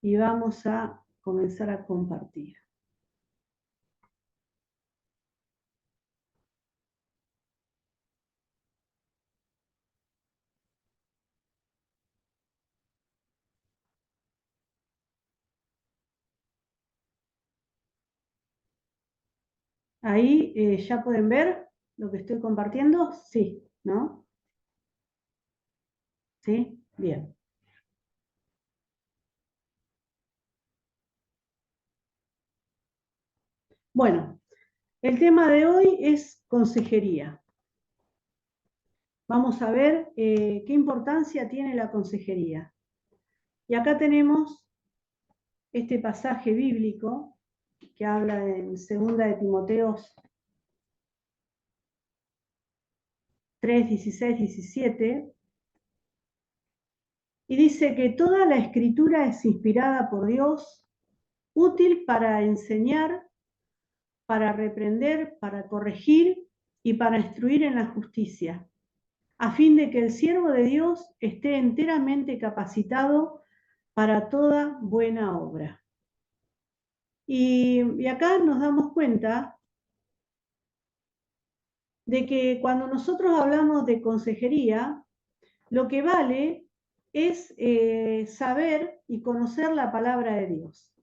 y vamos a comenzar a compartir. Ahí ya pueden ver lo que estoy compartiendo. Sí, ¿no? Sí, bien. Bueno, el tema de hoy es consejería. Vamos a ver qué importancia tiene la consejería. Y acá tenemos este pasaje bíblico que habla en 2 de Timoteo 3, 16, 17, y dice que toda la escritura es inspirada por Dios, útil para enseñar, para reprender, para corregir y para instruir en la justicia, a fin de que el siervo de Dios esté enteramente capacitado para toda buena obra. Y acá nos damos cuenta de que cuando nosotros hablamos de consejería, lo que vale es saber y conocer la palabra de Dios.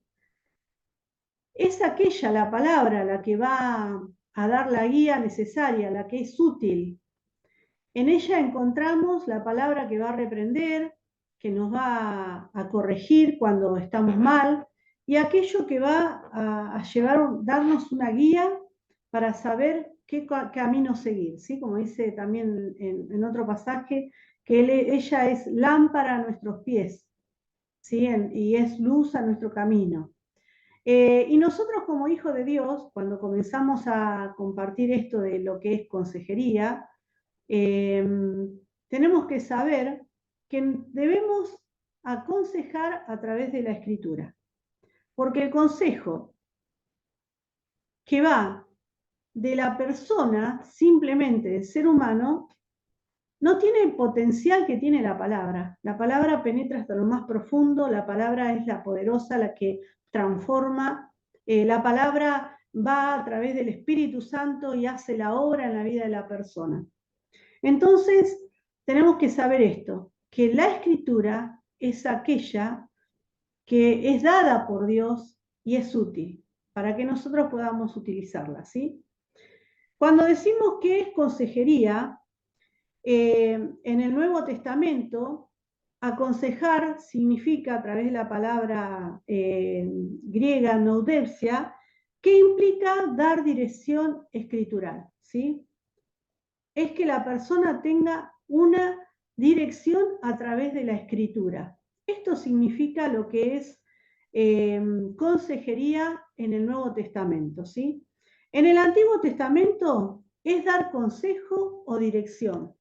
Es aquella la palabra la que va a dar la guía necesaria, la que es útil. En ella encontramos la palabra que va a reprender, que nos va a corregir cuando estamos mal, y aquello que va a darnos una guía para saber qué camino seguir, ¿sí? Como dice también en otro pasaje, que ella es lámpara a nuestros pies, ¿sí? Y es luz a nuestro camino. Y nosotros como hijos de Dios, cuando comenzamos a compartir esto de lo que es consejería, tenemos que saber que debemos aconsejar a través de la Escritura. Porque el consejo que va de la persona, simplemente del ser humano, no tiene el potencial que tiene la palabra. La palabra penetra hasta lo más profundo, la palabra es la poderosa, la que transforma, la palabra va a través del Espíritu Santo y hace la obra en la vida de la persona. Entonces, tenemos que saber esto, que la Escritura es aquella que es dada por Dios y es útil, para que nosotros podamos utilizarla, ¿sí? Cuando decimos que es consejería, en el Nuevo Testamento, aconsejar significa, a través de la palabra griega noudepsia, que implica dar dirección escritural, ¿sí? Es que la persona tenga una dirección a través de la escritura. Esto significa lo que es consejería en el Nuevo Testamento, ¿sí? En el Antiguo Testamento es dar consejo o dirección.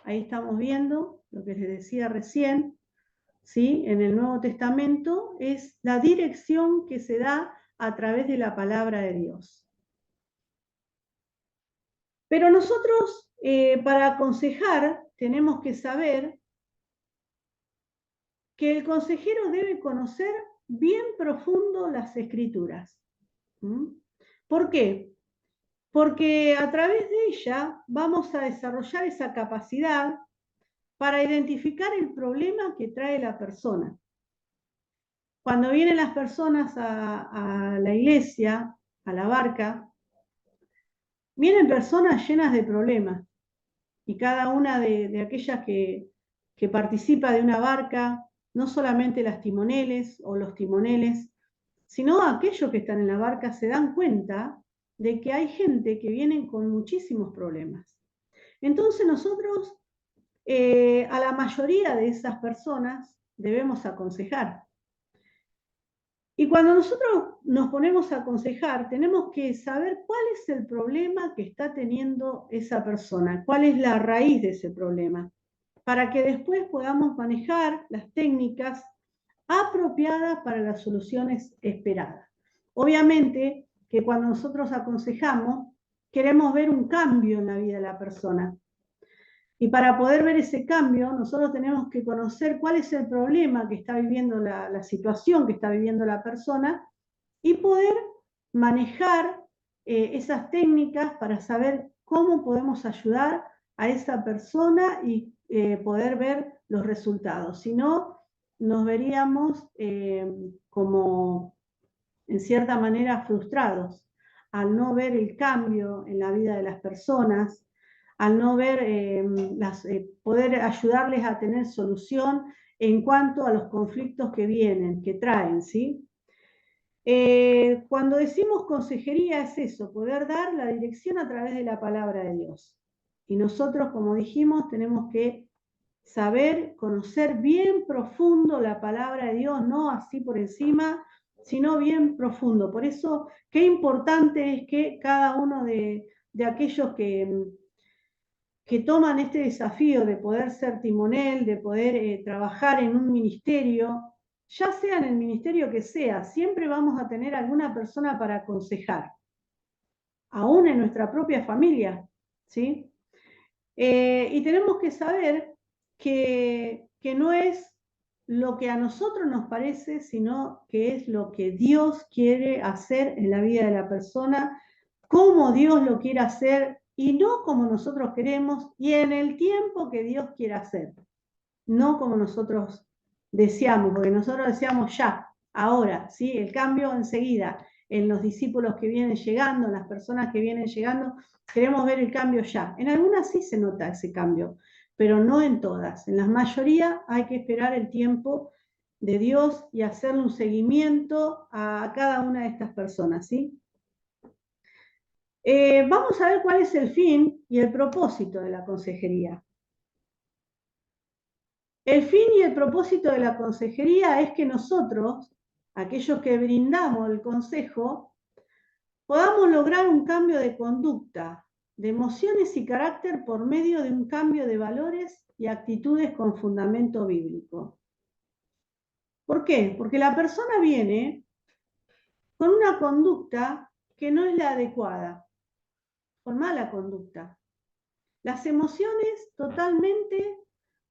Ahí estamos viendo lo que les decía recién, ¿sí? En el Nuevo Testamento es la dirección que se da a través de la palabra de Dios. Pero nosotros, para aconsejar, tenemos que saber que el consejero debe conocer bien profundo las Escrituras. ¿Por qué? Porque a través de ella vamos a desarrollar esa capacidad para identificar el problema que trae la persona. Cuando vienen las personas a la iglesia, a la barca, vienen personas llenas de problemas. Y cada una de aquellas que participa de una barca, no solamente las timoneles o los timoneles, sino aquellos que están en la barca se dan cuenta de que hay gente que viene con muchísimos problemas. Entonces nosotros a la mayoría de esas personas debemos aconsejar. Y cuando nosotros nos ponemos a aconsejar, tenemos que saber cuál es el problema que está teniendo esa persona, cuál es la raíz de ese problema, para que después podamos manejar las técnicas apropiadas para las soluciones esperadas. Obviamente que cuando nosotros aconsejamos, queremos ver un cambio en la vida de la persona. Y para poder ver ese cambio, nosotros tenemos que conocer cuál es el problema que está viviendo la situación que está viviendo la persona y poder manejar esas técnicas para saber cómo podemos ayudar a esa persona y poder ver los resultados. Si no, nos veríamos como en cierta manera frustrados al no ver el cambio en la vida de las personas, al no ver, poder ayudarles a tener solución en cuanto a los conflictos que vienen, que traen, ¿sí? Cuando decimos consejería es eso, poder dar la dirección a través de la palabra de Dios. Y nosotros, como dijimos, tenemos que saber, conocer bien profundo la palabra de Dios, no así por encima, sino bien profundo. Por eso, qué importante es que cada uno de aquellos que toman este desafío de poder ser timonel, de poder trabajar en un ministerio, ya sea en el ministerio que sea, siempre vamos a tener alguna persona para aconsejar, aún en nuestra propia familia, ¿sí? Y tenemos que saber que no es lo que a nosotros nos parece, sino que es lo que Dios quiere hacer en la vida de la persona, cómo Dios lo quiere hacer y no como nosotros queremos y en el tiempo que Dios quiere hacer, no como nosotros deseamos, porque nosotros deseamos ya, ahora, ¿sí? El cambio enseguida, en los discípulos que vienen llegando, en las personas que vienen llegando, queremos ver el cambio ya. En algunas sí se nota ese cambio, pero no en todas. En la mayoría hay que esperar el tiempo de Dios y hacerle un seguimiento a cada una de estas personas, ¿sí? Vamos a ver cuál es el fin y el propósito de la consejería. El fin y el propósito de la consejería es que nosotros, aquellos que brindamos el consejo, podamos lograr un cambio de conducta, de emociones y carácter por medio de un cambio de valores y actitudes con fundamento bíblico. ¿Por qué? Porque la persona viene con una conducta que no es la adecuada, con mala conducta. Las emociones totalmente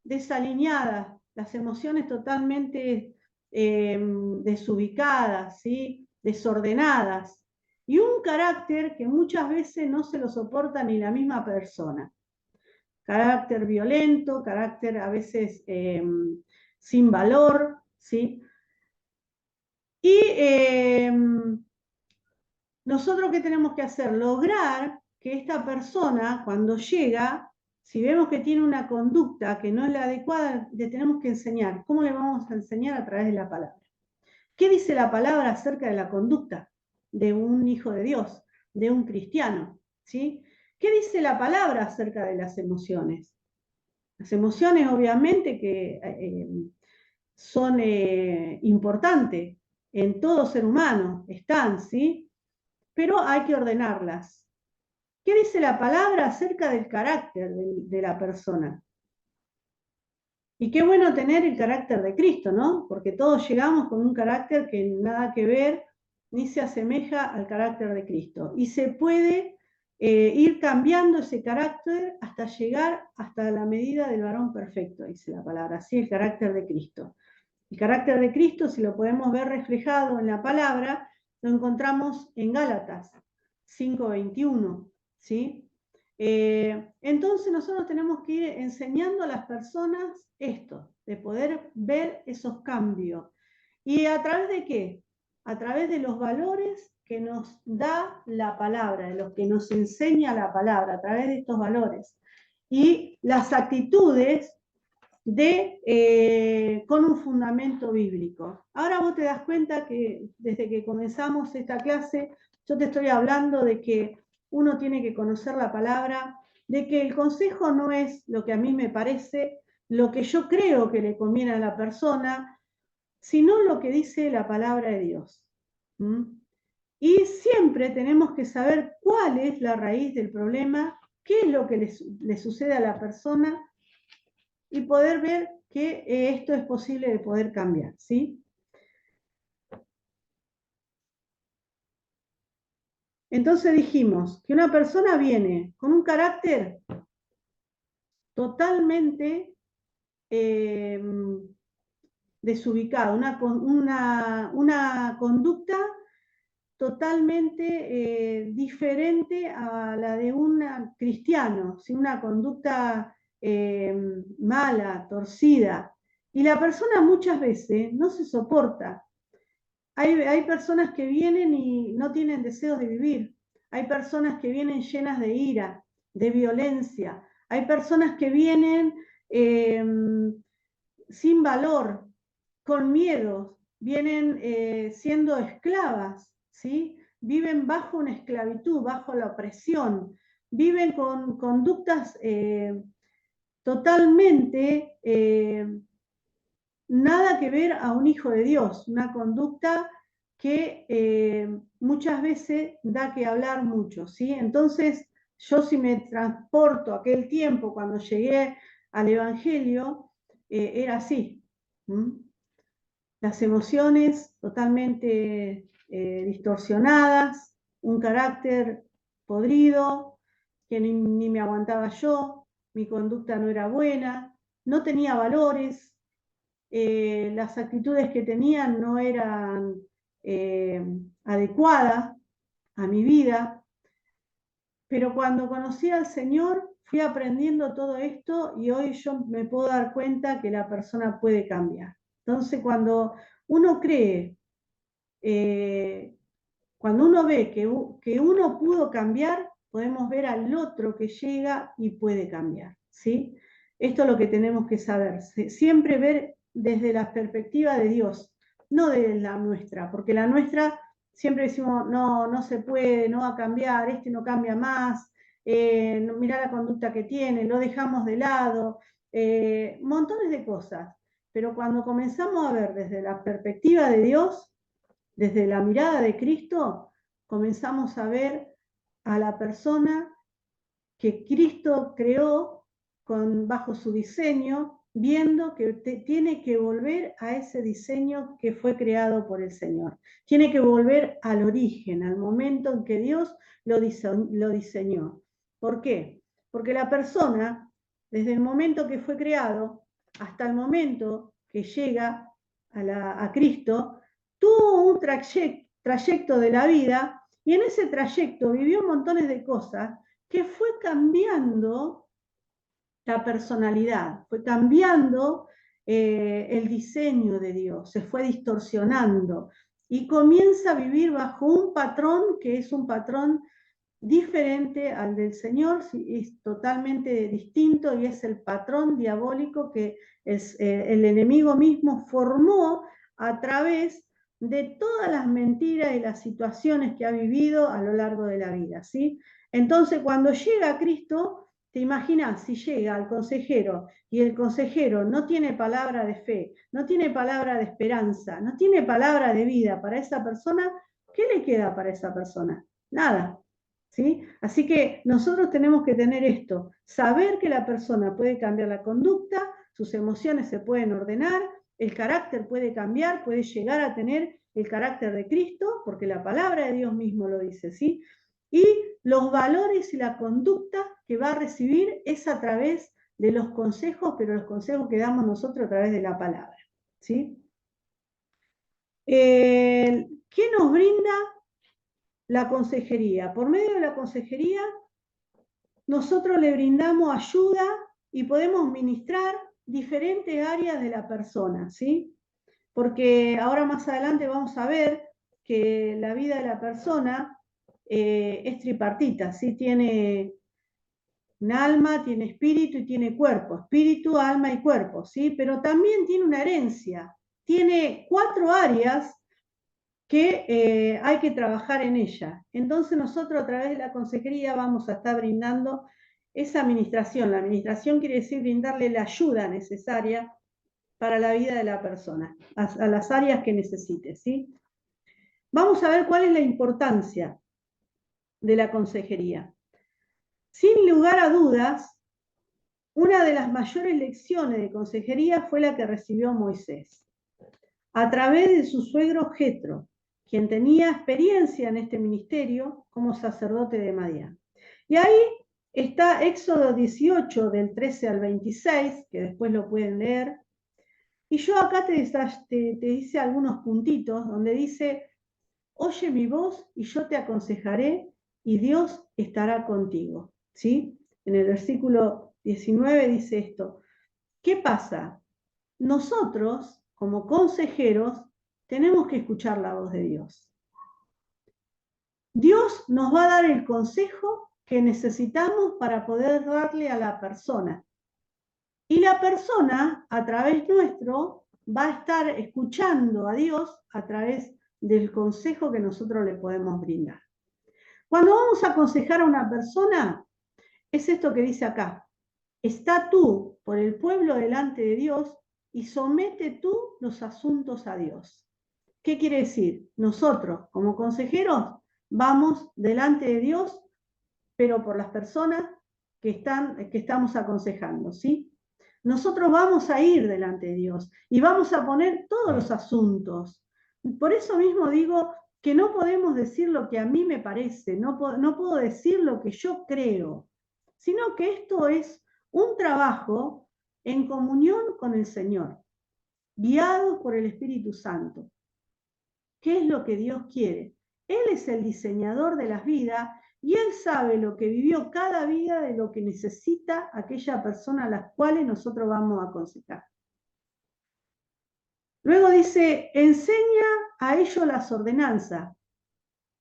desalineadas, las emociones totalmente desubicadas, ¿sí? Desordenadas, y un carácter que muchas veces no se lo soporta ni la misma persona. Carácter violento, carácter a veces sin valor, ¿sí? Y nosotros, ¿qué tenemos que hacer? Lograr que esta persona, cuando llega, si vemos que tiene una conducta que no es la adecuada, le tenemos que enseñar. ¿Cómo le vamos a enseñar? A través de la palabra. ¿Qué dice la palabra acerca de la conducta de un hijo de Dios, de un cristiano? ¿Sí? ¿Qué dice la palabra acerca de las emociones? Las emociones, obviamente, que son importantes en todo ser humano, están, ¿sí? Pero hay que ordenarlas. ¿Qué dice la palabra acerca del carácter de la persona? Y qué bueno tener el carácter de Cristo, ¿no? Porque todos llegamos con un carácter que nada que ver ni se asemeja al carácter de Cristo. Y se puede ir cambiando ese carácter hasta llegar hasta la medida del varón perfecto, dice la palabra, así el carácter de Cristo. El carácter de Cristo, si lo podemos ver reflejado en la palabra, lo encontramos en Gálatas 5:21, ¿sí? Entonces nosotros tenemos que ir enseñando a las personas esto, de poder ver esos cambios. ¿Y a través de qué? A través de los valores que nos da la palabra, de los que nos enseña la palabra, a través de estos valores. Y las actitudes con un fundamento bíblico. Ahora vos te das cuenta que desde que comenzamos esta clase, yo te estoy hablando de que uno tiene que conocer la palabra, de que el consejo no es lo que a mí me parece, lo que yo creo que le conviene a la persona, sino lo que dice la palabra de Dios. ¿Mm? Y siempre tenemos que saber cuál es la raíz del problema, qué es lo que le sucede a la persona y poder ver que esto es posible de poder cambiar, ¿sí? Entonces dijimos que una persona viene con un carácter totalmente desubicada, una conducta totalmente diferente a la de un cristiano, ¿sí? Una conducta mala, torcida. Y la persona muchas veces no se soporta. Hay personas que vienen y no tienen deseos de vivir. Hay personas que vienen llenas de ira, de violencia. Hay personas que vienen sin valor, con miedos, vienen siendo esclavas, ¿sí? Viven bajo una esclavitud, bajo la opresión, viven con conductas totalmente nada que ver a un hijo de Dios, una conducta que muchas veces da que hablar mucho, ¿sí? Entonces, yo si me transporto a aquel tiempo cuando llegué al Evangelio, era así. ¿Mm? Las emociones totalmente distorsionadas, un carácter podrido, que ni me aguantaba yo, mi conducta no era buena, no tenía valores, las actitudes que tenía no eran adecuadas a mi vida, pero cuando conocí al Señor fui aprendiendo todo esto y hoy yo me puedo dar cuenta que la persona puede cambiar. Entonces, cuando uno cree, cuando uno ve que uno pudo cambiar, podemos ver al otro que llega y puede cambiar, ¿sí? Esto es lo que tenemos que saber, siempre ver desde la perspectiva de Dios, no de la nuestra, porque la nuestra siempre decimos, no, no se puede, no va a cambiar, este no cambia más, mirá la conducta que tiene, lo dejamos de lado, montones de cosas. Pero cuando comenzamos a ver desde la perspectiva de Dios, desde la mirada de Cristo, comenzamos a ver a la persona que Cristo creó bajo su diseño, viendo que tiene que volver a ese diseño que fue creado por el Señor. Tiene que volver al origen, al momento en que Dios lo diseñó. ¿Por qué? Porque la persona, desde el momento que fue creado hasta el momento que llega a Cristo, tuvo un trayecto de la vida y en ese trayecto vivió montones de cosas que fue cambiando la personalidad, fue cambiando el diseño de Dios, se fue distorsionando y comienza a vivir bajo un patrón que es un patrón diferente al del Señor, es totalmente distinto y es el patrón diabólico que el enemigo mismo formó a través de todas las mentiras y las situaciones que ha vivido a lo largo de la vida, ¿sí? Entonces, cuando llega a Cristo, te imaginas si llega al consejero y el consejero no tiene palabra de fe, no tiene palabra de esperanza, no tiene palabra de vida para esa persona, ¿qué le queda para esa persona? Nada. ¿Sí? Así que nosotros tenemos que tener esto, saber que la persona puede cambiar la conducta, sus emociones se pueden ordenar, el carácter puede cambiar, puede llegar a tener el carácter de Cristo, porque la palabra de Dios mismo lo dice, ¿sí? Y los valores y la conducta que va a recibir es a través de los consejos, pero los consejos que damos nosotros a través de la palabra, ¿sí? ¿Qué nos brinda la consejería? Por medio de la consejería nosotros le brindamos ayuda y podemos ministrar diferentes áreas de la persona, ¿sí? Porque ahora más adelante vamos a ver que la vida de la persona es tripartita, ¿sí? Tiene un alma, tiene espíritu y tiene cuerpo. Espíritu, alma y cuerpo, ¿sí? Pero también tiene una herencia. Tiene 4 áreas que hay que trabajar en ella. Entonces nosotros a través de la consejería vamos a estar brindando esa administración. La administración quiere decir brindarle la ayuda necesaria para la vida de la persona, a las áreas que necesite, ¿sí? Vamos a ver cuál es la importancia de la consejería. Sin lugar a dudas, una de las mayores lecciones de consejería fue la que recibió Moisés, a través de su suegro Jetro, quien tenía experiencia en este ministerio como sacerdote de Madián. Y ahí Está Éxodo 18, del 13 al 26, que después lo pueden leer. Y yo acá te hice algunos puntitos donde dice, oye mi voz y yo te aconsejaré y Dios estará contigo. ¿Sí? En el versículo 19 dice esto. ¿Qué pasa? Nosotros, como consejeros, tenemos que escuchar la voz de Dios. Dios nos va a dar el consejo que necesitamos para poder darle a la persona. Y la persona, a través nuestro, va a estar escuchando a Dios a través del consejo que nosotros le podemos brindar. Cuando vamos a aconsejar a una persona, es esto que dice acá. Está tú por el pueblo delante de Dios y somete tú los asuntos a Dios. ¿Qué quiere decir? Nosotros, como consejeros, vamos delante de Dios, pero por las personas que estamos aconsejando, ¿sí? Nosotros vamos a ir delante de Dios y vamos a poner todos los asuntos. Por eso mismo digo que no podemos decir lo que a mí me parece, no puedo decir lo que yo creo, sino que esto es un trabajo en comunión con el Señor, guiados por el Espíritu Santo. ¿Qué es lo que Dios quiere? Él es el diseñador de las vidas y Él sabe lo que vivió cada vida de lo que necesita aquella persona a la cual nosotros vamos a aconsejar. Luego dice, enseña a ellos las ordenanzas.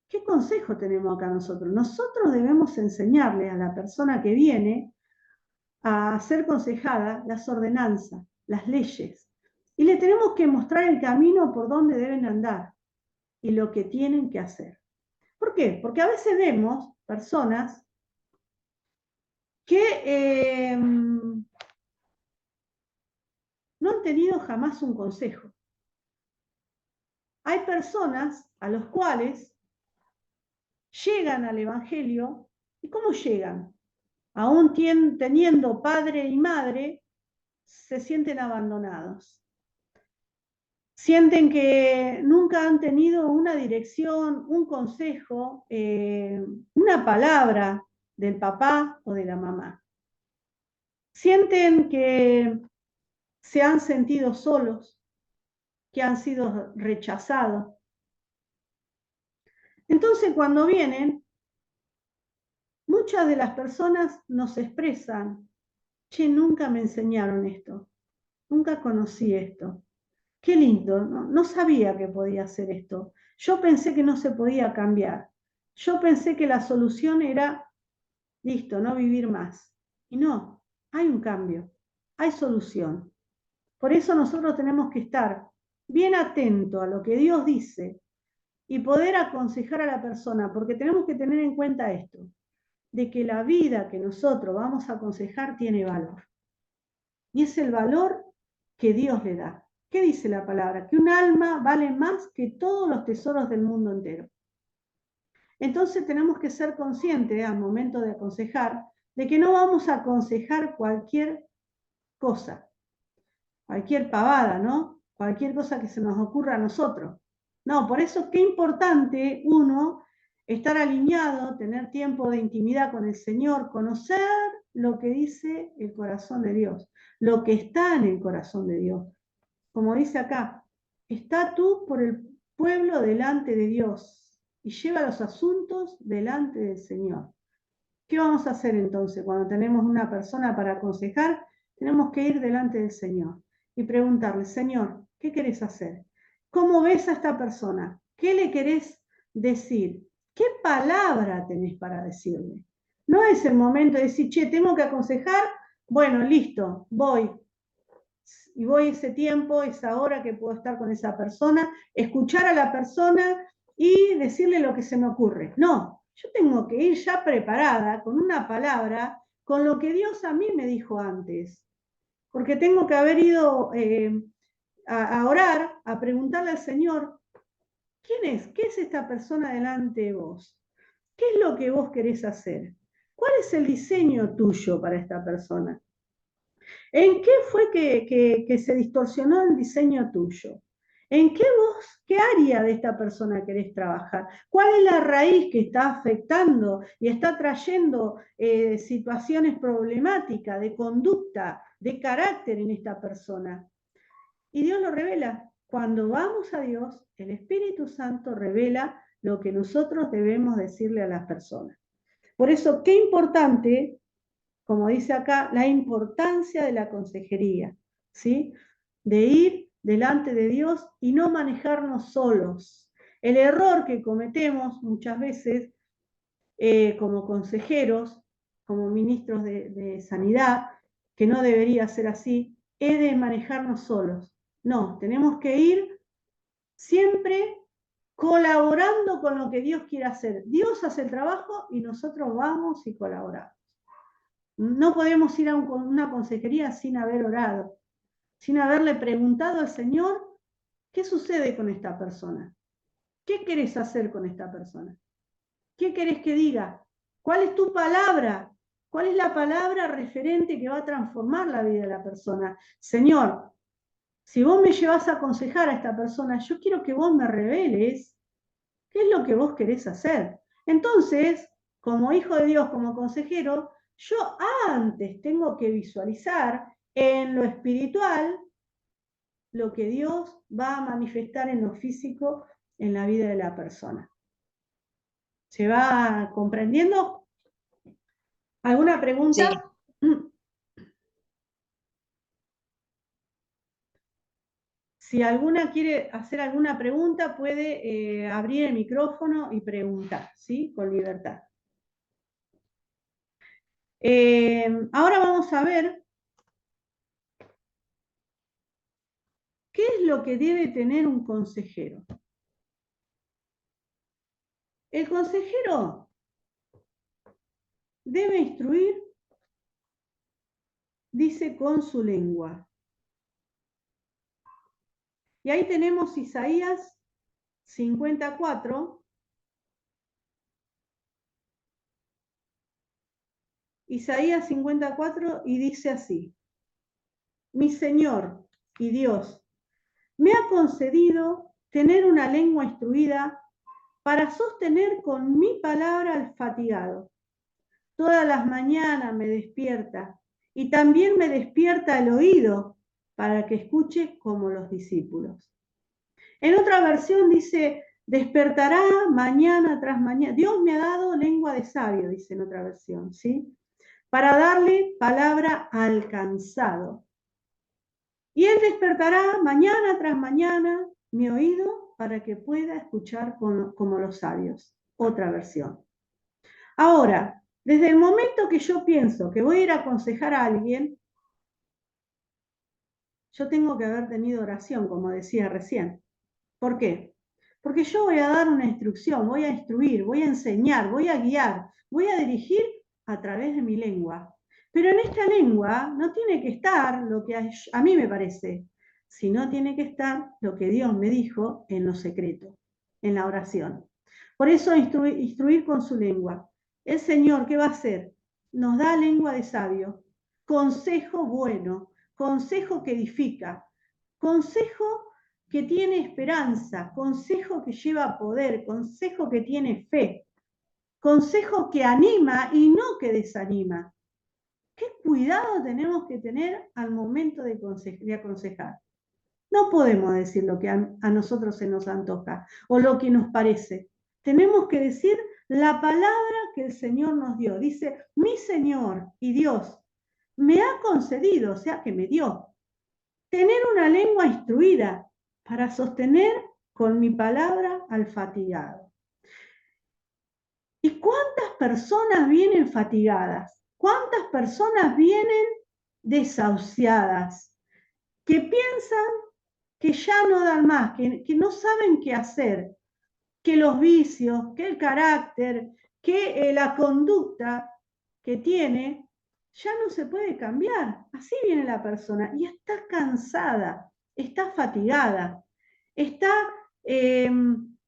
¿Qué consejo tenemos acá nosotros? Nosotros debemos enseñarle a la persona que viene a ser aconsejada las ordenanzas, las leyes. Y le tenemos que mostrar el camino por donde deben andar y lo que tienen que hacer. ¿Por qué? Porque a veces vemos personas que no han tenido jamás un consejo. Hay personas a los cuales llegan al Evangelio, ¿y cómo llegan? Aún teniendo padre y madre, se sienten abandonados. Sienten que nunca han tenido una dirección, un consejo, una palabra del papá o de la mamá. Sienten que se han sentido solos, que han sido rechazados. Entonces, cuando vienen, muchas de las personas nos expresan, che, nunca me enseñaron esto, nunca conocí esto. Qué lindo, no sabía que podía hacer esto. Yo pensé que no se podía cambiar. Yo pensé que la solución era, listo, no vivir más. Y no, hay un cambio, hay solución. Por eso nosotros tenemos que estar bien atentos a lo que Dios dice y poder aconsejar a la persona, porque tenemos que tener en cuenta esto, de que la vida que nosotros vamos a aconsejar tiene valor. Y es el valor que Dios le da. ¿Qué dice la palabra? Que un alma vale más que todos los tesoros del mundo entero. Entonces tenemos que ser conscientes al momento de aconsejar de que no vamos a aconsejar cualquier cosa, cualquier pavada, ¿no? Cualquier cosa que se nos ocurra a nosotros. No, por eso qué importante uno estar alineado, tener tiempo de intimidad con el Señor, conocer lo que dice el corazón de Dios, lo que está en el corazón de Dios. Como dice acá, está tú por el pueblo delante de Dios y lleva los asuntos delante del Señor. ¿Qué vamos a hacer entonces cuando tenemos una persona para aconsejar? Tenemos que ir delante del Señor y preguntarle, Señor, ¿qué querés hacer? ¿Cómo ves a esta persona? ¿Qué le querés decir? ¿Qué palabra tenés para decirle? No es el momento de decir, che, tengo que aconsejar, bueno, listo, voy. Y voy ese tiempo, esa hora que puedo estar con esa persona, escuchar a la persona y decirle lo que se me ocurre. No, yo tengo que ir ya preparada con una palabra, con lo que Dios a mí me dijo antes. Porque tengo que haber ido a orar, a preguntarle al Señor, ¿quién es? ¿Qué es esta persona delante de vos? ¿Qué es lo que vos querés hacer? ¿Cuál es el diseño tuyo para esta persona? ¿En qué fue que se distorsionó el diseño tuyo? ¿En qué área de esta persona querés trabajar? ¿Cuál es la raíz que está afectando y está trayendo situaciones problemáticas de conducta, de carácter en esta persona? Y Dios lo revela. Cuando vamos a Dios, el Espíritu Santo revela lo que nosotros debemos decirle a las personas. Por eso, qué importante, como dice acá, la importancia de la consejería, ¿sí? De ir delante de Dios y no manejarnos solos. El error que cometemos muchas veces como consejeros, como ministros de sanidad, que no debería ser así, es de manejarnos solos. No, tenemos que ir siempre colaborando con lo que Dios quiere hacer. Dios hace el trabajo y nosotros vamos y colaboramos. No podemos ir a una consejería sin haber orado, sin haberle preguntado al Señor, ¿qué sucede con esta persona? ¿Qué querés hacer con esta persona? ¿Qué querés que diga? ¿Cuál es tu palabra? ¿Cuál es la palabra referente que va a transformar la vida de la persona? Señor, si vos me llevas a aconsejar a esta persona, yo quiero que vos me reveles qué es lo que vos querés hacer. Entonces, como hijo de Dios, como consejero, yo antes tengo que visualizar en lo espiritual lo que Dios va a manifestar en lo físico en la vida de la persona. ¿Se va comprendiendo? ¿Alguna pregunta? Sí. Si alguna quiere hacer alguna pregunta, puede abrir el micrófono y preguntar, ¿sí? Con libertad. Ahora vamos a ver qué es lo que debe tener un consejero. El consejero debe instruir, dice, con su lengua. Y ahí tenemos Isaías 54. Isaías 54 y dice así: mi Señor y Dios me ha concedido tener una lengua instruida para sostener con mi palabra al fatigado. Todas las mañanas me despierta y también me despierta el oído para que escuche como los discípulos. En otra versión dice, despertará mañana tras mañana. Dios me ha dado lengua de sabio, dice en otra versión, ¿sí? Para darle palabra al cansado. Y él despertará mañana tras mañana mi oído para que pueda escuchar como los sabios. Otra versión. Ahora, desde el momento que yo pienso que voy a ir a aconsejar a alguien, yo tengo que haber tenido oración, como decía recién. ¿Por qué? Porque yo voy a dar una instrucción, voy a instruir, voy a enseñar, voy a guiar, voy a dirigir a través de mi lengua. Pero en esta lengua no tiene que estar lo que a mí me parece, sino tiene que estar lo que Dios me dijo en lo secreto, en la oración. Por eso instruir con su lengua. El Señor, ¿qué va a hacer? Nos da lengua de sabio, consejo bueno, consejo que edifica, consejo que tiene esperanza, consejo que lleva poder, consejo que tiene fe, consejo que anima y no que desanima. ¿Qué cuidado tenemos que tener al momento de aconsejar? No podemos decir lo que a nosotros se nos antoja o lo que nos parece. Tenemos que decir la palabra que el Señor nos dio. Dice, mi Señor y Dios me ha concedido, o sea que me dio, tener una lengua instruida para sostener con mi palabra al fatigado. ¿Y cuántas personas vienen fatigadas? ¿Cuántas personas vienen desahuciadas? Que piensan que ya no dan más, que no saben qué hacer, que los vicios, que el carácter, que la conducta que tiene ya no se puede cambiar. Así viene la persona y está cansada, está fatigada, está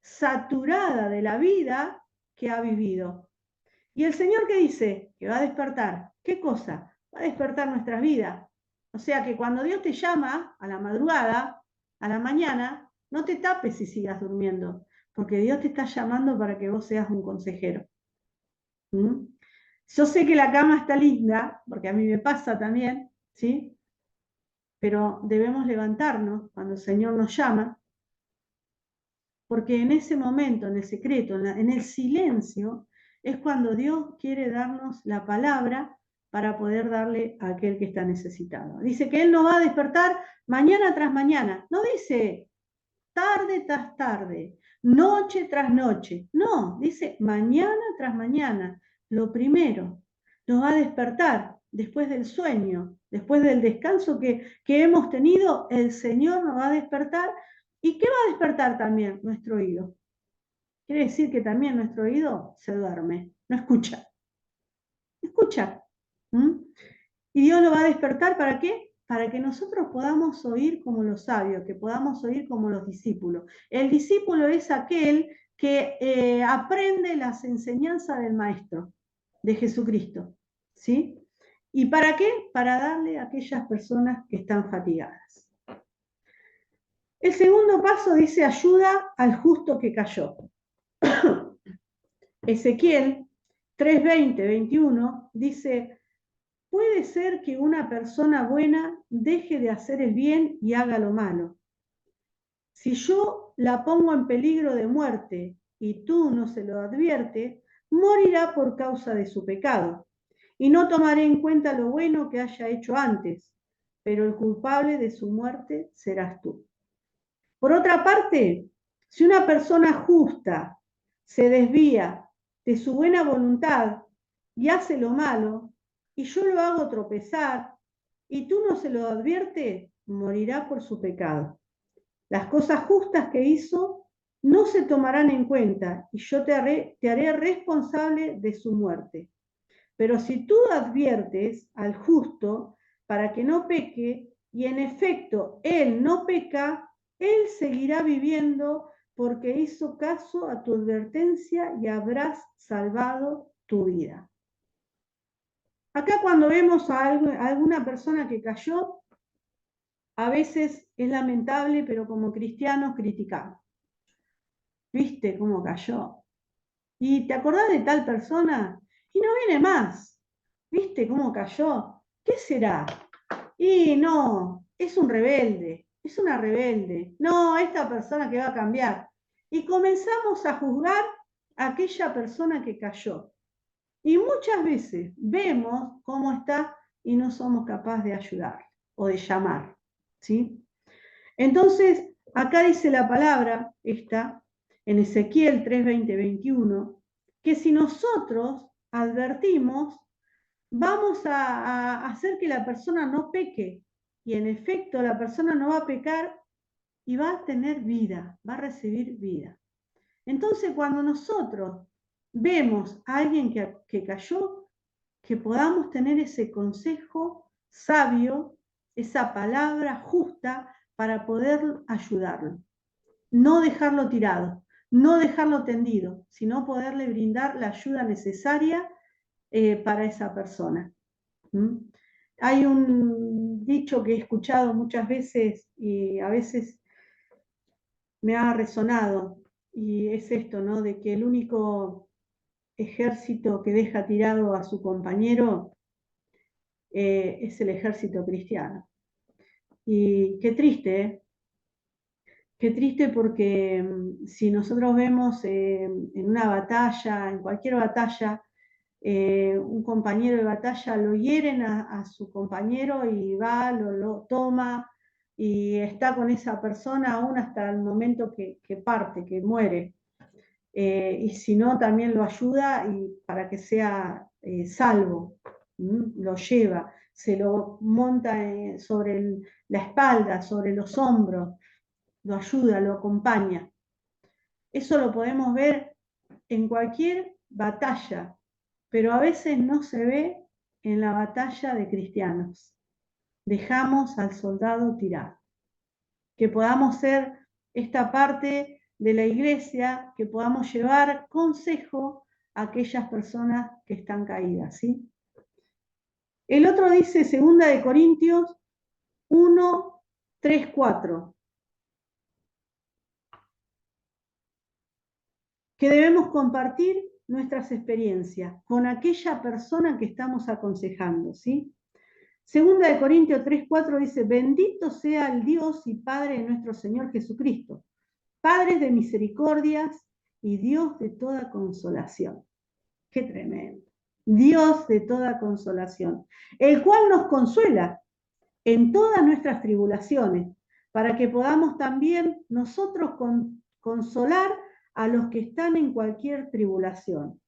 saturada de la vida que ha vivido. ¿Y el Señor qué dice? Que va a despertar. ¿Qué cosa? Va a despertar nuestras vidas. O sea que cuando Dios te llama a la madrugada, a la mañana, No te tapes y sigas durmiendo, porque Dios te está llamando para que vos seas un consejero. ¿Mm? Yo sé que la cama está linda, porque a mí me pasa también, ¿sí? Pero debemos levantarnos cuando el Señor nos llama, porque en ese momento, en el secreto, en el silencio, es cuando Dios quiere darnos la palabra para poder darle a aquel que está necesitado. Dice que Él nos va a despertar mañana tras mañana. No dice tarde tras tarde, noche tras noche. No, dice mañana tras mañana. Lo primero, nos va a despertar después del sueño, después del descanso que hemos tenido, el Señor nos va a despertar. ¿Y qué va a despertar también? Nuestro oído. Quiere decir que también nuestro oído se duerme, no escucha. Escucha. ¿Mm? Y Dios lo va a despertar, ¿para qué? Para que nosotros podamos oír como los sabios, que podamos oír como los discípulos. El discípulo es aquel que aprende las enseñanzas del Maestro, de Jesucristo. ¿Sí? ¿Y para qué? Para darle a aquellas personas que están fatigadas. El segundo paso dice ayuda al justo que cayó. Ezequiel 3:20-21 dice, puede ser que una persona buena deje de hacer el bien y haga lo malo. Si yo la pongo en peligro de muerte y tú no se lo adviertes, morirá por causa de su pecado. Y no tomaré en cuenta lo bueno que haya hecho antes, pero el culpable de su muerte serás tú. Por otra parte, si una persona justa se desvía de su buena voluntad y hace lo malo, y yo lo hago tropezar, y tú no se lo adviertes, morirá por su pecado. Las cosas justas que hizo no se tomarán en cuenta, y yo te haré responsable de su muerte. Pero si tú adviertes al justo para que no peque, y en efecto él no peca, él seguirá viviendo porque hizo caso a tu advertencia y habrás salvado tu vida. Acá cuando vemos a alguna persona que cayó, a veces es lamentable, pero como cristianos criticamos. ¿Viste cómo cayó? ¿Y te acordás de tal persona? Y no viene más. ¿Viste cómo cayó? ¿Qué será? Y no, es un rebelde, es una rebelde. No, esta persona que va a cambiar. Y comenzamos a juzgar a aquella persona que cayó. Y muchas veces vemos cómo está y no somos capaces de ayudar o de llamar. ¿Sí? Entonces, acá dice la palabra, esta, en Ezequiel 3:20-21, que si nosotros advertimos, vamos a hacer que la persona no peque. Y en efecto, la persona no va a pecar y va a tener vida, va a recibir vida. Entonces, cuando nosotros vemos a alguien que cayó, que podamos tener ese consejo sabio, esa palabra justa para poder ayudarlo. No dejarlo tirado, no dejarlo tendido, sino poderle brindar la ayuda necesaria para esa persona. ¿Mm? Hay un dicho que he escuchado muchas veces y a veces me ha resonado, y es esto, ¿no? De que el único ejército que deja tirado a su compañero es el ejército cristiano. Y qué triste, ¿eh? Qué triste porque si nosotros vemos en una batalla, en cualquier batalla, un compañero de batalla lo hieren a su compañero y va, lo toma y está con esa persona aún hasta el momento que parte, que muere. Y si no, también lo ayuda y para que sea salvo. Lo lleva, se lo monta sobre la espalda, sobre los hombros, lo ayuda, lo acompaña. Eso lo podemos ver en cualquier batalla, pero a veces no se ve en la batalla de cristianos. Dejamos al soldado tirado. Que podamos ser esta parte de la iglesia, que podamos llevar consejo a aquellas personas que están caídas, ¿sí? El otro dice 2 Corintios 1, 3, 4. que debemos compartir nuestras experiencias con aquella persona que estamos aconsejando, ¿sí? Segunda de Corintios 3:4 dice, bendito sea el Dios y Padre de nuestro Señor Jesucristo, Padre de misericordias y Dios de toda consolación. Qué tremendo. Dios de toda consolación, el cual nos consuela en todas nuestras tribulaciones, para que podamos también nosotros consolar a los que están en cualquier tribulación,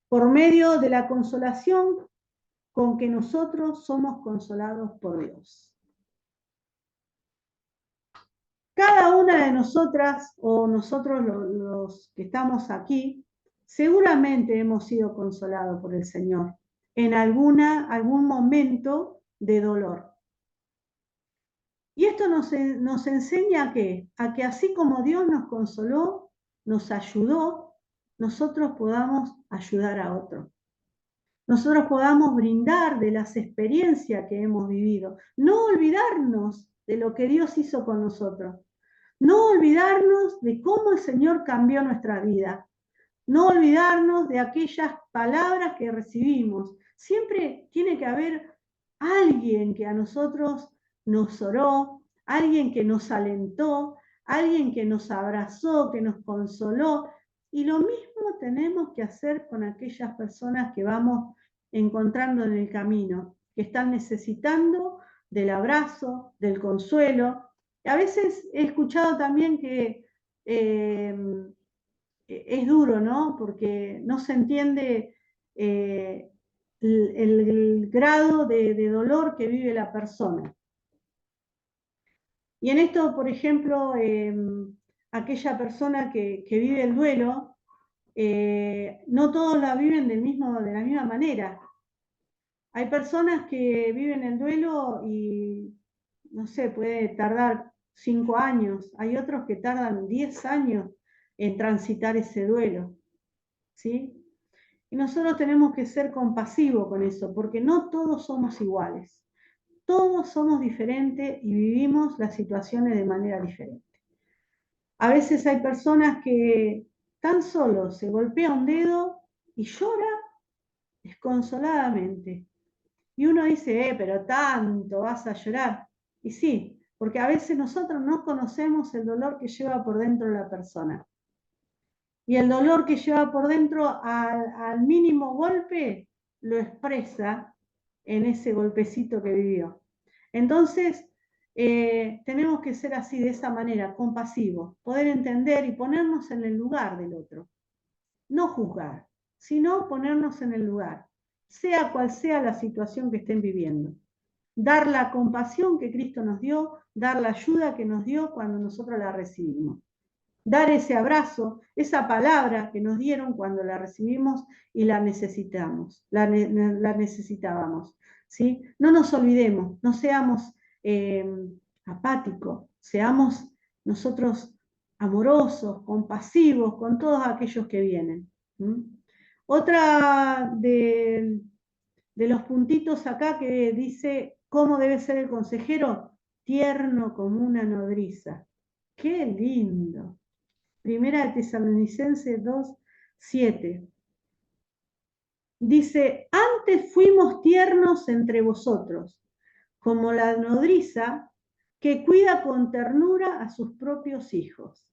por medio de la consolación con que nosotros somos consolados por Dios. Cada una de nosotras, o nosotros los que estamos aquí, seguramente hemos sido consolados por el Señor en algún momento de dolor. Y esto nos enseña a que así como Dios nos consoló, nos ayudó, nosotros podamos ayudar a otros. Nosotros podamos brindar de las experiencias que hemos vivido. No olvidarnos de lo que Dios hizo con nosotros. No olvidarnos de cómo el Señor cambió nuestra vida. No olvidarnos de aquellas palabras que recibimos. Siempre tiene que haber alguien que a nosotros nos oró, alguien que nos alentó, alguien que nos abrazó, que nos consoló. Y lo mismo tenemos que hacer con aquellas personas que vamos encontrando en el camino, que están necesitando del abrazo, del consuelo. A veces he escuchado también que es duro, ¿no? Porque no se entiende el grado de dolor que vive la persona. Y en esto, por ejemplo, aquella persona que vive el duelo, no todos la viven de la misma manera. Hay personas que viven el duelo y, no sé, puede tardar 5 años. Hay otros que tardan 10 años en transitar ese duelo, ¿sí? Y nosotros tenemos que ser compasivos con eso, porque no todos somos iguales. Todos somos diferentes y vivimos las situaciones de manera diferente. A veces hay personas que tan solo se golpea un dedo y llora desconsoladamente. Y uno dice, pero tanto vas a llorar. Y sí, porque a veces nosotros no conocemos el dolor que lleva por dentro la persona. Y el dolor que lleva por dentro al mínimo golpe lo expresa en ese golpecito que vivió. Entonces, tenemos que ser así, de esa manera, compasivos, poder entender y ponernos en el lugar del otro. No juzgar, sino ponernos en el lugar, sea cual sea la situación que estén viviendo. Dar la compasión que Cristo nos dio, dar la ayuda que nos dio cuando nosotros la recibimos. Dar ese abrazo, esa palabra que nos dieron cuando la recibimos y la necesitamos, la necesitábamos, ¿sí? No nos olvidemos, no seamos apáticos, seamos nosotros amorosos, compasivos con todos aquellos que vienen. Otra de los puntitos acá que dice cómo debe ser el consejero, tierno como una nodriza. ¡Qué lindo! Primera de Tesalonicenses 2:7. Dice, antes fuimos tiernos entre vosotros, como la nodriza que cuida con ternura a sus propios hijos.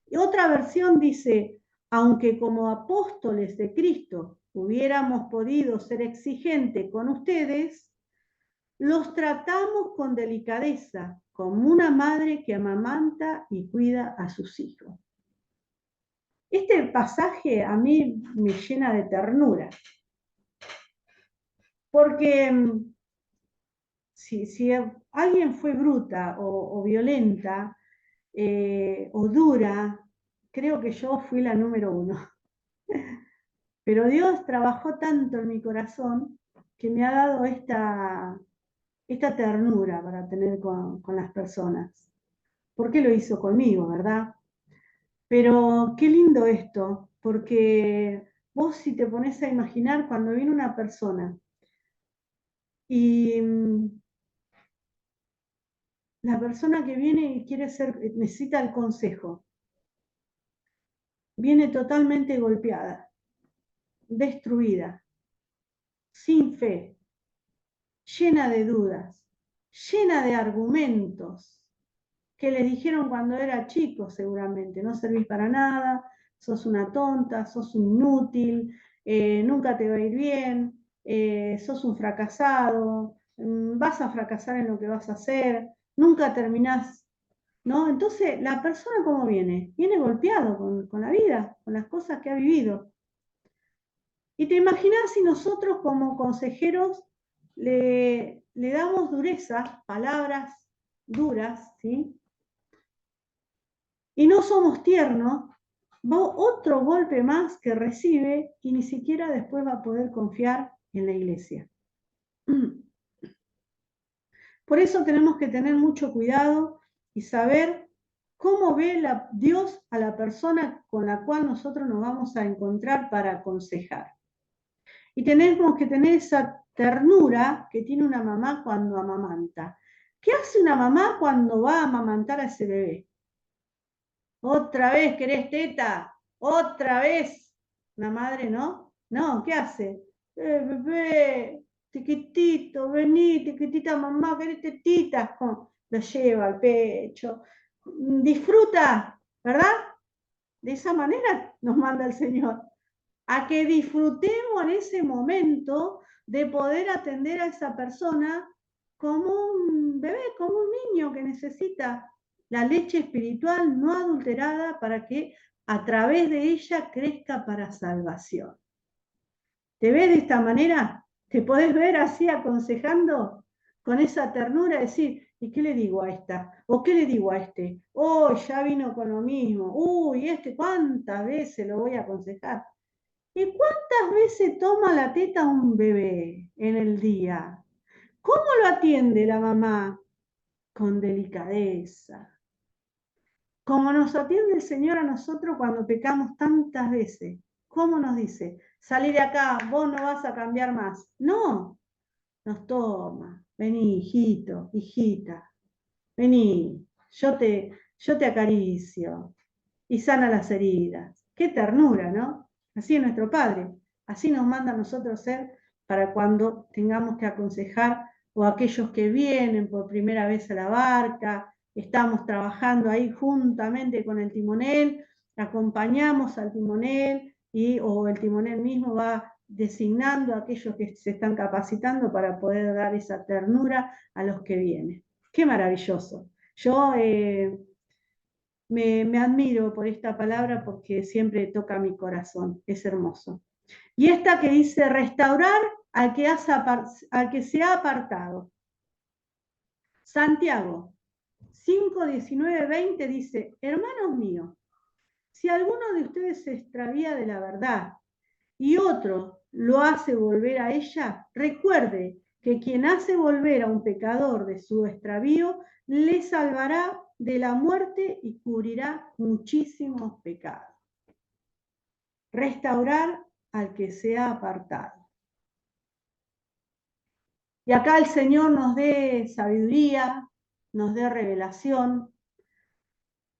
Y otra versión dice, aunque como apóstoles de Cristo hubiéramos podido ser exigentes con ustedes, los tratamos con delicadeza, como una madre que amamanta y cuida a sus hijos. Este pasaje a mí me llena de ternura, porque si alguien fue bruta o violenta o dura, creo que yo fui la número 1. Pero Dios trabajó tanto en mi corazón que me ha dado esta ternura para tener con las personas. ¿Por qué lo hizo conmigo, verdad? Pero qué lindo esto, porque vos si te pones a imaginar cuando viene una persona y la persona que viene y necesita el consejo, viene totalmente golpeada, destruida, sin fe, llena de dudas, llena de argumentos que les dijeron cuando era chico seguramente, no servís para nada, sos una tonta, sos un inútil, nunca te va a ir bien, sos un fracasado, vas a fracasar en lo que vas a hacer, nunca terminás, ¿no? Entonces, la persona ¿cómo viene? Viene golpeado con la vida, con las cosas que ha vivido. Y te imaginas si nosotros como consejeros le damos dureza, palabras duras, ¿sí? Y no somos tiernos, va otro golpe más que recibe y ni siquiera después va a poder confiar en la iglesia. Por eso tenemos que tener mucho cuidado y saber cómo ve Dios a la persona con la cual nosotros nos vamos a encontrar para aconsejar. Y tenemos que tener esa ternura que tiene una mamá cuando amamanta. ¿Qué hace una mamá cuando va a amamantar a ese bebé? ¿Otra vez querés teta? ¿Otra vez? Una madre, ¿no? No, ¿qué hace? Bebé, chiquitito, vení, chiquitita mamá, querés tetita. Lo lleva al pecho. Disfruta, ¿verdad? De esa manera nos manda el Señor. A que disfrutemos en ese momento de poder atender a esa persona como un bebé, como un niño que necesita la leche espiritual no adulterada para que a través de ella crezca para salvación. ¿Te ves de esta manera? ¿Te podés ver así aconsejando con esa ternura? Decir, ¿y qué le digo a esta? ¿O qué le digo a este? Oh, ya vino con lo mismo. Uy, ¿cuántas veces lo voy a aconsejar? ¿Y cuántas veces toma la teta un bebé en el día? ¿Cómo lo atiende la mamá? Con delicadeza. Como nos atiende el Señor a nosotros cuando pecamos tantas veces. ¿Cómo nos dice? Salí de acá, vos no vas a cambiar más. No, nos toma. Vení, hijito, hijita. Vení, yo te acaricio y sana las heridas. Qué ternura, ¿no? Así es nuestro Padre. Así nos manda a nosotros ser para cuando tengamos que aconsejar o aquellos que vienen por primera vez a la barca, estamos trabajando ahí juntamente con el timonel, acompañamos al timonel o el timonel mismo va designando a aquellos que se están capacitando para poder dar esa ternura a los que vienen. Qué maravilloso. Yo me admiro por esta palabra porque siempre toca mi corazón, es hermoso. Y esta que dice restaurar al que se ha apartado. Santiago 5, 19, 20 dice, hermanos míos, si alguno de ustedes se extravía de la verdad y otro lo hace volver a ella, recuerde que quien hace volver a un pecador de su extravío le salvará de la muerte y cubrirá muchísimos pecados. Restaurar al que se ha apartado. Y acá el Señor nos dé sabiduría, nos dé revelación.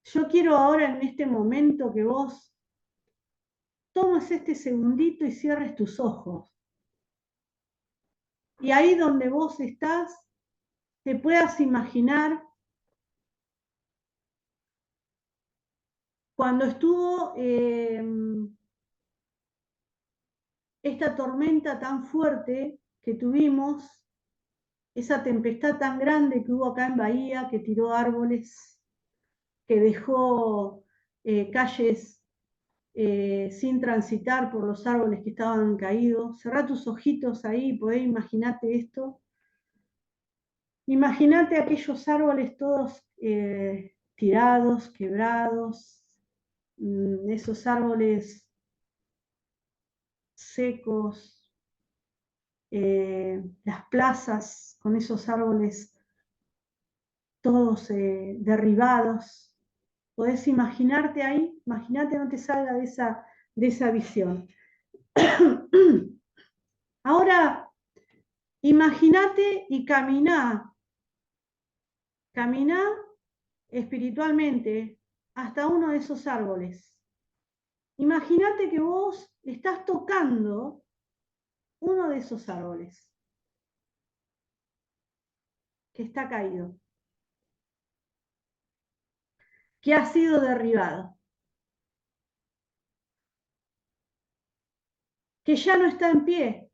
Yo quiero ahora en este momento que vos tomes este segundito y cierres tus ojos. Y ahí donde vos estás, te puedas imaginar cuando estuvo esta tormenta tan fuerte que tuvimos, esa tempestad tan grande que hubo acá en Bahía, que tiró árboles, que dejó calles sin transitar por los árboles que estaban caídos. Cerrá tus ojitos ahí y podés imaginarte esto. Imagínate aquellos árboles todos tirados, quebrados, esos árboles secos, las plazas con esos árboles todos derribados. Podés imaginarte ahí, imagínate, no te salga de esa visión. Ahora, imagínate y caminá espiritualmente hasta uno de esos árboles. Imagínate que vos estás tocando uno de esos árboles que está caído, que ha sido derribado, que ya no está en pie,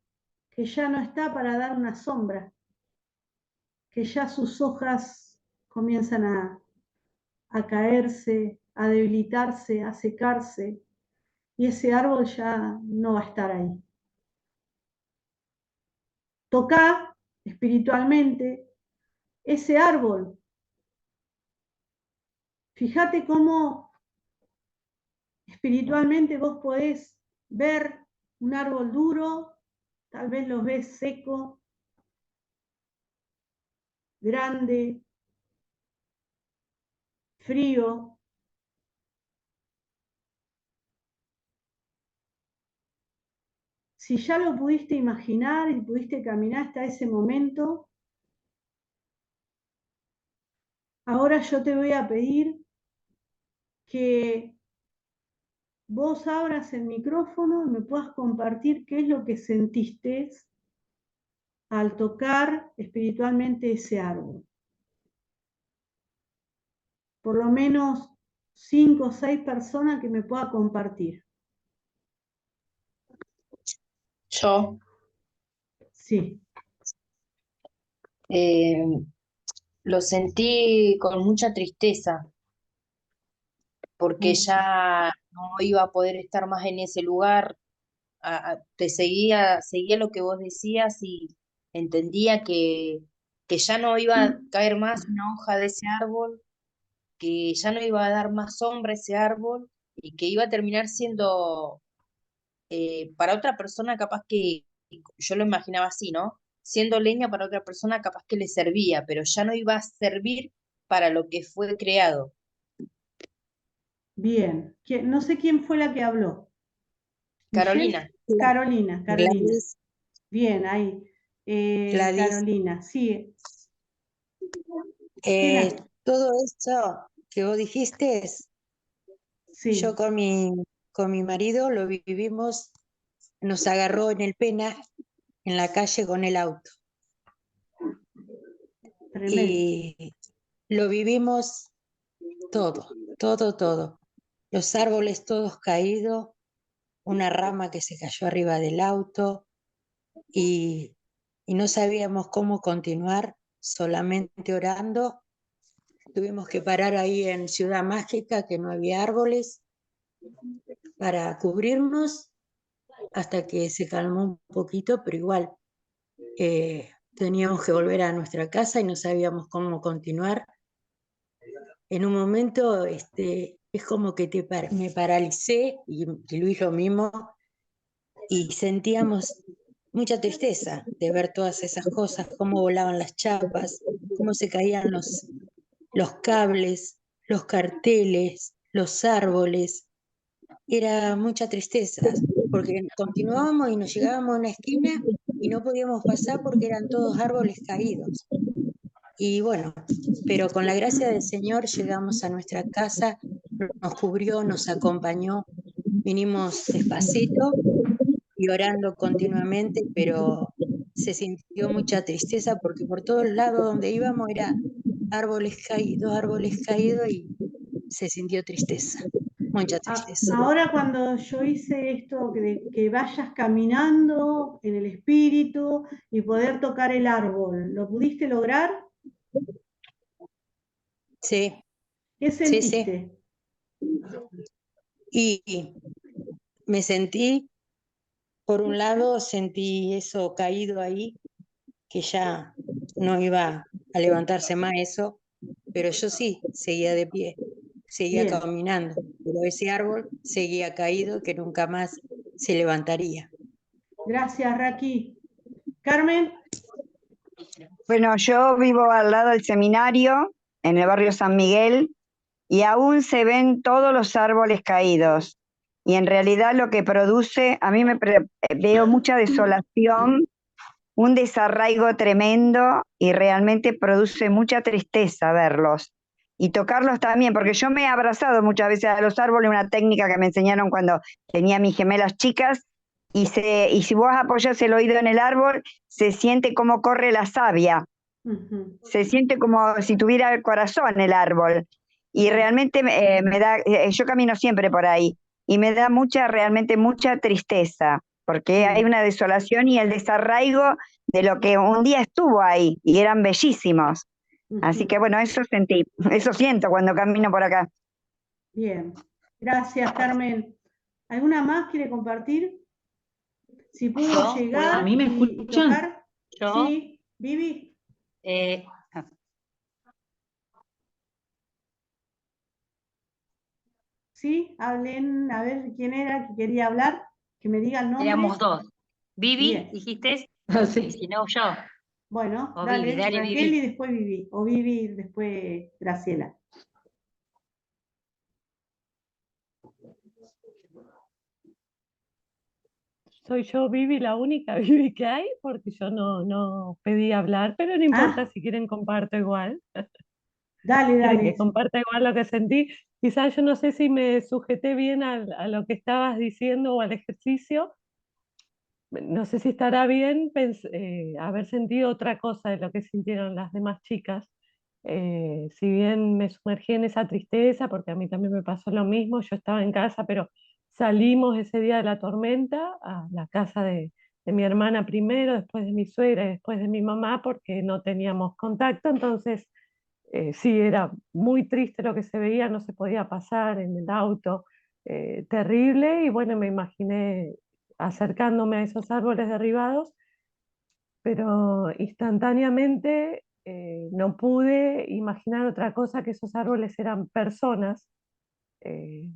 que ya no está para dar una sombra, que ya sus hojas comienzan a caerse, a debilitarse, a secarse, y ese árbol ya no va a estar ahí. Tocá espiritualmente ese árbol. Fíjate cómo espiritualmente vos podés ver un árbol duro, tal vez lo ves seco, grande, frío. Si ya lo pudiste imaginar y pudiste caminar hasta ese momento, ahora yo te voy a pedir que vos abras el micrófono y me puedas compartir qué es lo que sentiste al tocar espiritualmente ese árbol. Por lo menos 5 o 6 personas que me pueda compartir. Yo Sí. eh, lo sentí con mucha tristeza, porque ya no iba a poder estar más en ese lugar. Te seguía lo que vos decías y entendía que ya no iba a caer más una hoja de ese árbol, que ya no iba a dar más sombra ese árbol y que iba a terminar siendo para otra persona capaz que, yo lo imaginaba así, ¿no? Siendo leña para otra persona capaz que le servía, pero ya no iba a servir para lo que fue creado. Bien. No sé quién fue la que habló. ¿Michelle? Carolina, Carolina, Carolina. Gladys, Bien, ahí. Gladys, Carolina, sí. eh, todo esto que vos dijiste, yo Sí, con mi marido lo vivimos, nos agarró en el Pena, en la calle con el auto. tremendo. Y lo vivimos todo, todo, todo. Los árboles todos caídos, una rama que se cayó arriba del auto y, y no sabíamos cómo continuar, solamente orando. Tuvimos que parar ahí en Ciudad Mágica, que no había árboles, para cubrirnos hasta que se calmó un poquito, pero igual teníamos que volver a nuestra casa y no sabíamos cómo continuar. En un momento es como que me paralicé y Luis lo mismo y sentíamos mucha tristeza de ver todas esas cosas, cómo volaban las chapas, cómo se caían los cables, los carteles, los árboles. Era mucha tristeza, porque continuábamos y nos llegábamos a una esquina y no podíamos pasar porque eran todos árboles caídos. Y bueno, pero con la gracia del Señor llegamos a nuestra casa, nos cubrió, nos acompañó, vinimos despacito y orando continuamente, pero se sintió mucha tristeza porque por todos lados donde íbamos era árboles caídos y se sintió tristeza, mucha tristeza. Ahora cuando yo hice esto, que vayas caminando en el espíritu y poder tocar el árbol, ¿lo pudiste lograr? Sí, ¿Qué sí, sí. sentiste? Y me sentí, por un lado, sentí eso caído ahí, que ya no iba a levantarse más eso, pero yo sí seguía de pie, seguía Bien, caminando, pero ese árbol seguía caído que nunca más se levantaría. gracias Raki. Carmen, Bueno, yo vivo al lado del seminario, en el barrio San Miguel, y aún se ven todos los árboles caídos. Y en realidad lo que produce, a mí veo mucha desolación, un desarraigo tremendo y realmente produce mucha tristeza verlos. y tocarlos también, porque yo me he abrazado muchas veces a los árboles, una técnica que me enseñaron cuando tenía mis gemelas chicas, y si vos apoyas el oído en el árbol, se siente como corre la savia, se siente como si tuviera el corazón el árbol, y realmente me da, yo camino siempre por ahí, y me da realmente mucha tristeza, porque hay una desolación y el desarraigo de lo que un día estuvo ahí, y eran bellísimos. Así que bueno, eso sentí, eso siento cuando camino por acá. Bien, gracias Carmen. ¿Alguna más quiere compartir? Si pudo Yo, llegar ¿A mí me y escuchan? tocar. yo, Sí, Vivi. Sí, hablen, a ver quién era que quería hablar, que me diga el nombre. éramos dos. Vivi, Bien. dijiste, Ah, y sí. si no, yo. Bueno, O dale, Vivi, dale, Raquel Vivi. y después Vivi, o Vivi y después Graciela. Soy yo, Vivi, la única Vivi que hay, porque yo no pedí hablar, pero no importa, Ah, si quieren comparto igual. dale, Quieren dale. que comparta igual lo que sentí. Quizás yo no sé si me sujeté bien a lo que estabas diciendo o al ejercicio. No sé si estará bien haber sentido otra cosa de lo que sintieron las demás chicas. Si bien me sumergí en esa tristeza, porque a mí también me pasó lo mismo, yo estaba en casa, pero salimos ese día de la tormenta a la casa de mi hermana primero, después de mi suegra y después de mi mamá, porque no teníamos contacto, entonces sí, era muy triste lo que se veía, no se podía pasar en el auto, terrible, y bueno, me imaginé acercándome a esos árboles derribados, pero instantáneamente no pude imaginar otra cosa que esos árboles eran personas. Eh,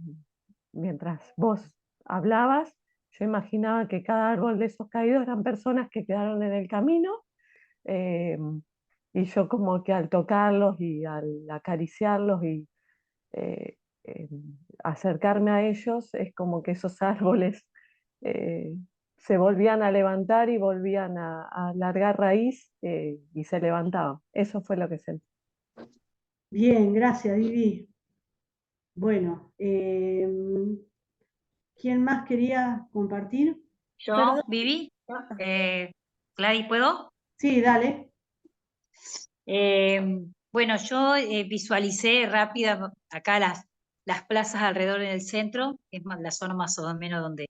Mientras vos hablabas, yo imaginaba que cada árbol de esos caídos eran personas que quedaron en el camino, eh, y yo como que al tocarlos y al acariciarlos y eh, eh, acercarme a ellos, es como que esos árboles eh, se volvían a levantar y volvían a largar raíz, y se levantaban. Eso fue lo que sentí. Bien, gracias, Vivi. Bueno, ¿quién más quería compartir? Yo, Perdón. Vivi. Gladys, ¿puedo? Sí, dale. Bueno, yo visualicé rápida acá las plazas alrededor en el centro, que es la zona más o menos donde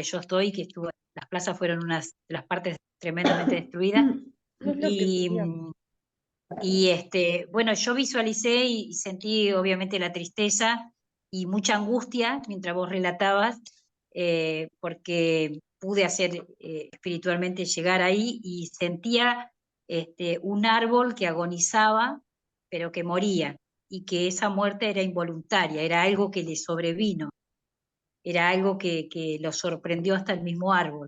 yo estoy, que las plazas fueron unas de las partes tremendamente destruidas. Y, bueno, yo visualicé y sentí obviamente la tristeza y mucha angustia mientras vos relatabas, porque pude hacer espiritualmente llegar ahí y sentía un árbol que agonizaba, pero que moría, y que esa muerte era involuntaria, era algo que le sobrevino, era algo que lo sorprendió hasta el mismo árbol.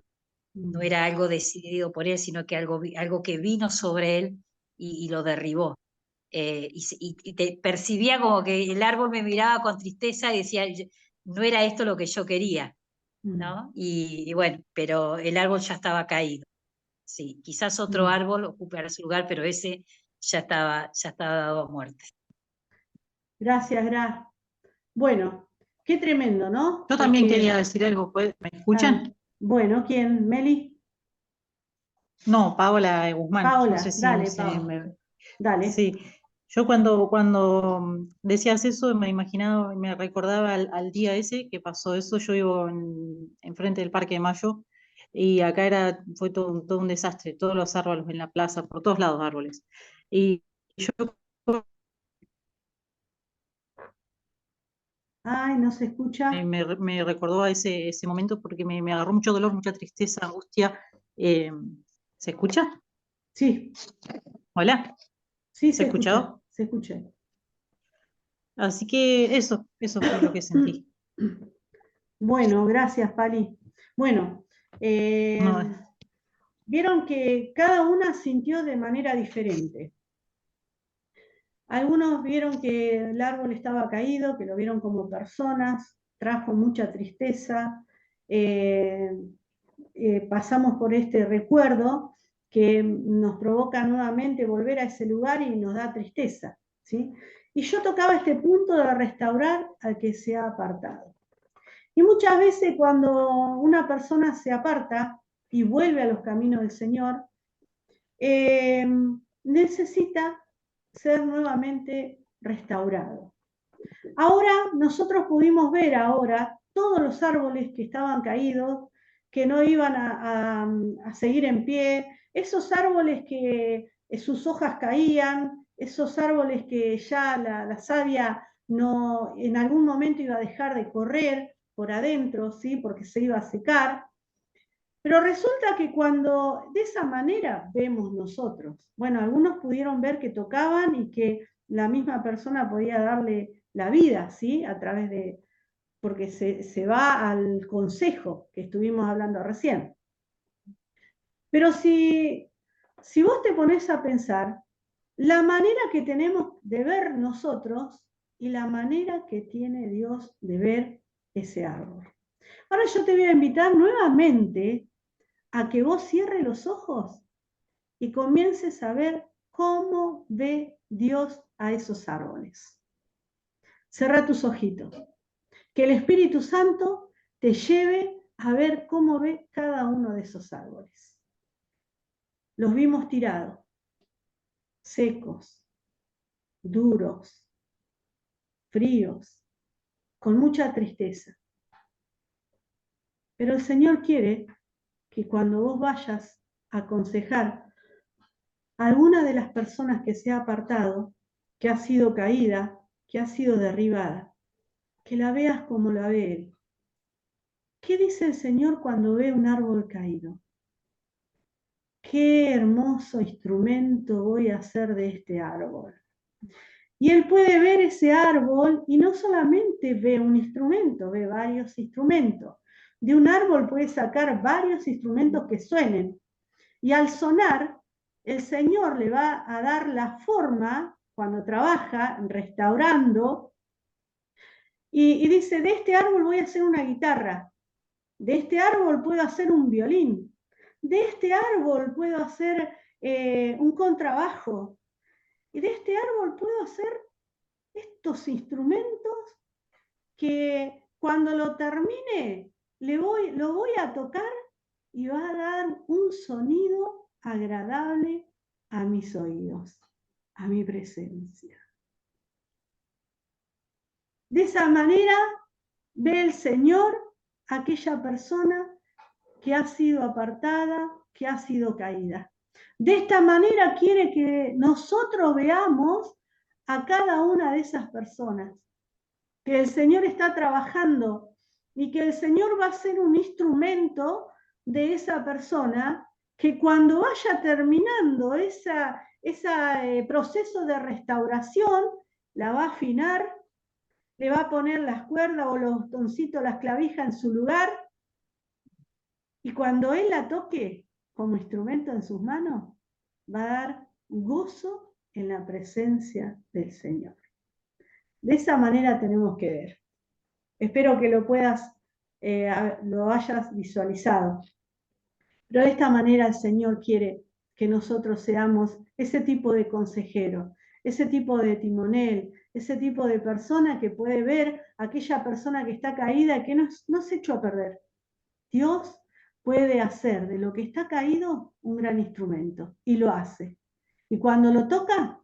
No era algo decidido por él, sino que algo que vino sobre él y lo derribó. Y te percibía como que el árbol me miraba con tristeza y decía, no era esto lo que yo quería, ¿no? Y bueno, pero el árbol ya estaba caído. Sí, quizás otro árbol ocupará su lugar, pero ese ya estaba dado a muerte. Gracias, Gra. Bueno, qué tremendo, ¿no? Yo también Porque, quería decir algo, ¿me escuchan? bueno, ¿quién? ¿Meli? No, Paola Guzmán, no Paola, sé si dale, Paola. Dale. Sí, yo cuando decías eso me imaginaba, me recordaba al día ese que pasó eso. Yo vivo enfrente del Parque de Mayo y acá fue todo un desastre, todos los árboles en la plaza, por todos lados árboles. Y yo Ay, no se escucha. me recordó a ese momento porque me agarró mucho dolor, mucha tristeza, angustia. ¿Se escucha? Sí, Hola, sí ¿se se escucha, escuchó? se escucha. Así que eso fue lo que sentí. Bueno, gracias, Pali. Bueno, No, vieron que cada una sintió de manera diferente. Algunos vieron que el árbol estaba caído, que lo vieron como personas, trajo mucha tristeza. Pasamos por este recuerdo que nos provoca nuevamente volver a ese lugar y nos da tristeza, ¿sí? Y yo tocaba este punto de restaurar al que se ha apartado. Y muchas veces cuando una persona se aparta y vuelve a los caminos del Señor, necesita ser nuevamente restaurado. Ahora nosotros pudimos ver ahora todos los árboles que estaban caídos, que no iban a seguir en pie, esos árboles que sus hojas caían, esos árboles que ya la savia no, en algún momento iba a dejar de correr por adentro, ¿sí? Porque se iba a secar. Pero resulta que cuando de esa manera vemos nosotros, bueno, algunos pudieron ver que tocaban y que la misma persona podía darle la vida, ¿sí? A través de, porque se va al consejo que estuvimos hablando recién. Pero si vos te pones a pensar, la manera que tenemos de ver nosotros y la manera que tiene Dios de ver ese árbol. Ahora yo te voy a invitar nuevamente a que vos cierres los ojos y comiences a ver cómo ve Dios a esos árboles. Cerra tus ojitos. Que el Espíritu Santo te lleve a ver cómo ve cada uno de esos árboles. Los vimos tirados, secos, duros, fríos, con mucha tristeza. Pero el Señor quiere que cuando vos vayas a aconsejar a alguna de las personas que se ha apartado, que ha sido caída, que ha sido derribada, que la veas como la ve Él. ¿Qué dice el Señor cuando ve un árbol caído? Qué hermoso instrumento voy a hacer de este árbol. Y Él puede ver ese árbol y no solamente ve un instrumento, ve varios instrumentos. De un árbol puede sacar varios instrumentos que suenen. Y al sonar, el Señor le va a dar la forma, cuando trabaja restaurando, y dice, de este árbol voy a hacer una guitarra, de este árbol puedo hacer un violín, de este árbol puedo hacer un contrabajo, y de este árbol puedo hacer estos instrumentos que cuando lo termine lo voy a tocar y va a dar un sonido agradable a mis oídos, a mi presencia. De esa manera ve el Señor a aquella persona que ha sido apartada, que ha sido caída. De esta manera quiere que nosotros veamos a cada una de esas personas, que el Señor está trabajando y que el Señor va a ser un instrumento de esa persona que cuando vaya terminando ese proceso de restauración, la va a afinar, le va a poner las cuerdas o los toncitos, las clavijas en su lugar, y cuando Él la toque como instrumento en sus manos, va a dar gozo en la presencia del Señor. De esa manera tenemos que ver. Espero que lo hayas visualizado. Pero de esta manera el Señor quiere que nosotros seamos ese tipo de consejero, ese tipo de timonel, ese tipo de persona que puede ver a aquella persona que está caída y que no se echó a perder. Dios puede hacer de lo que está caído un gran instrumento y lo hace. Y cuando lo toca,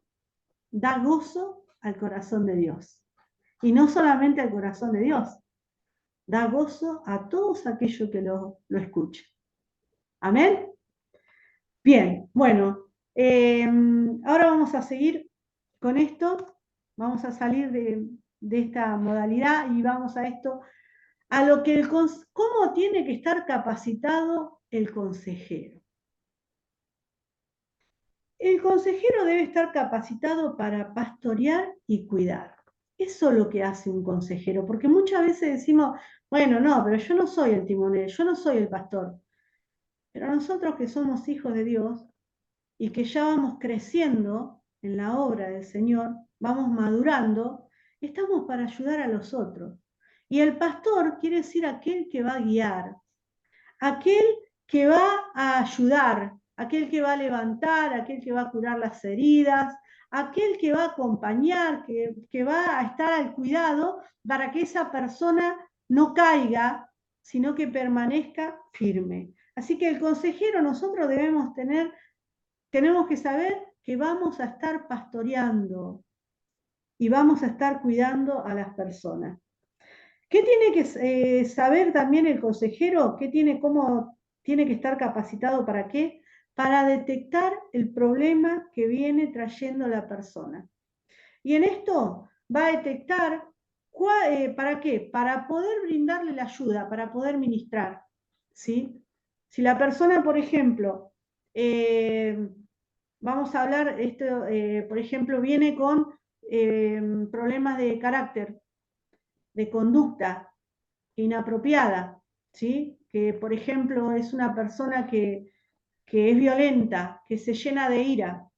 da gozo al corazón de Dios. Y no solamente al corazón de Dios, da gozo a todos aquellos que lo escuchen. ¿Amén? Bien, bueno, ahora vamos a seguir con esto, vamos a salir de esta modalidad y vamos a esto, a lo que cómo tiene que estar capacitado el consejero. El consejero debe estar capacitado para pastorear y cuidar. Eso es lo que hace un consejero, porque muchas veces decimos, bueno, no, pero yo no soy el timonel, yo no soy el pastor. Pero nosotros que somos hijos de Dios y que ya vamos creciendo en la obra del Señor, vamos madurando, estamos para ayudar a los otros. Y el pastor quiere decir aquel que va a guiar, aquel que va a ayudar, aquel que va a levantar, aquel que va a curar las heridas, aquel que va a acompañar, que va a estar al cuidado para que esa persona no caiga, sino que permanezca firme. Así que el consejero nosotros tenemos que saber que vamos a estar pastoreando y vamos a estar cuidando a las personas. ¿Qué tiene que saber también el consejero? ¿Cómo tiene que estar capacitado para qué? Para detectar el problema que viene trayendo la persona. Y en esto va a detectar, ¿para qué? Para poder brindarle la ayuda, para poder ministrar. ¿Sí? Si la persona, por ejemplo, vamos a hablar, esto, por ejemplo, viene con problemas de carácter, de conducta inapropiada, ¿sí? Que, por ejemplo, es una persona que es violenta, que se llena de ira.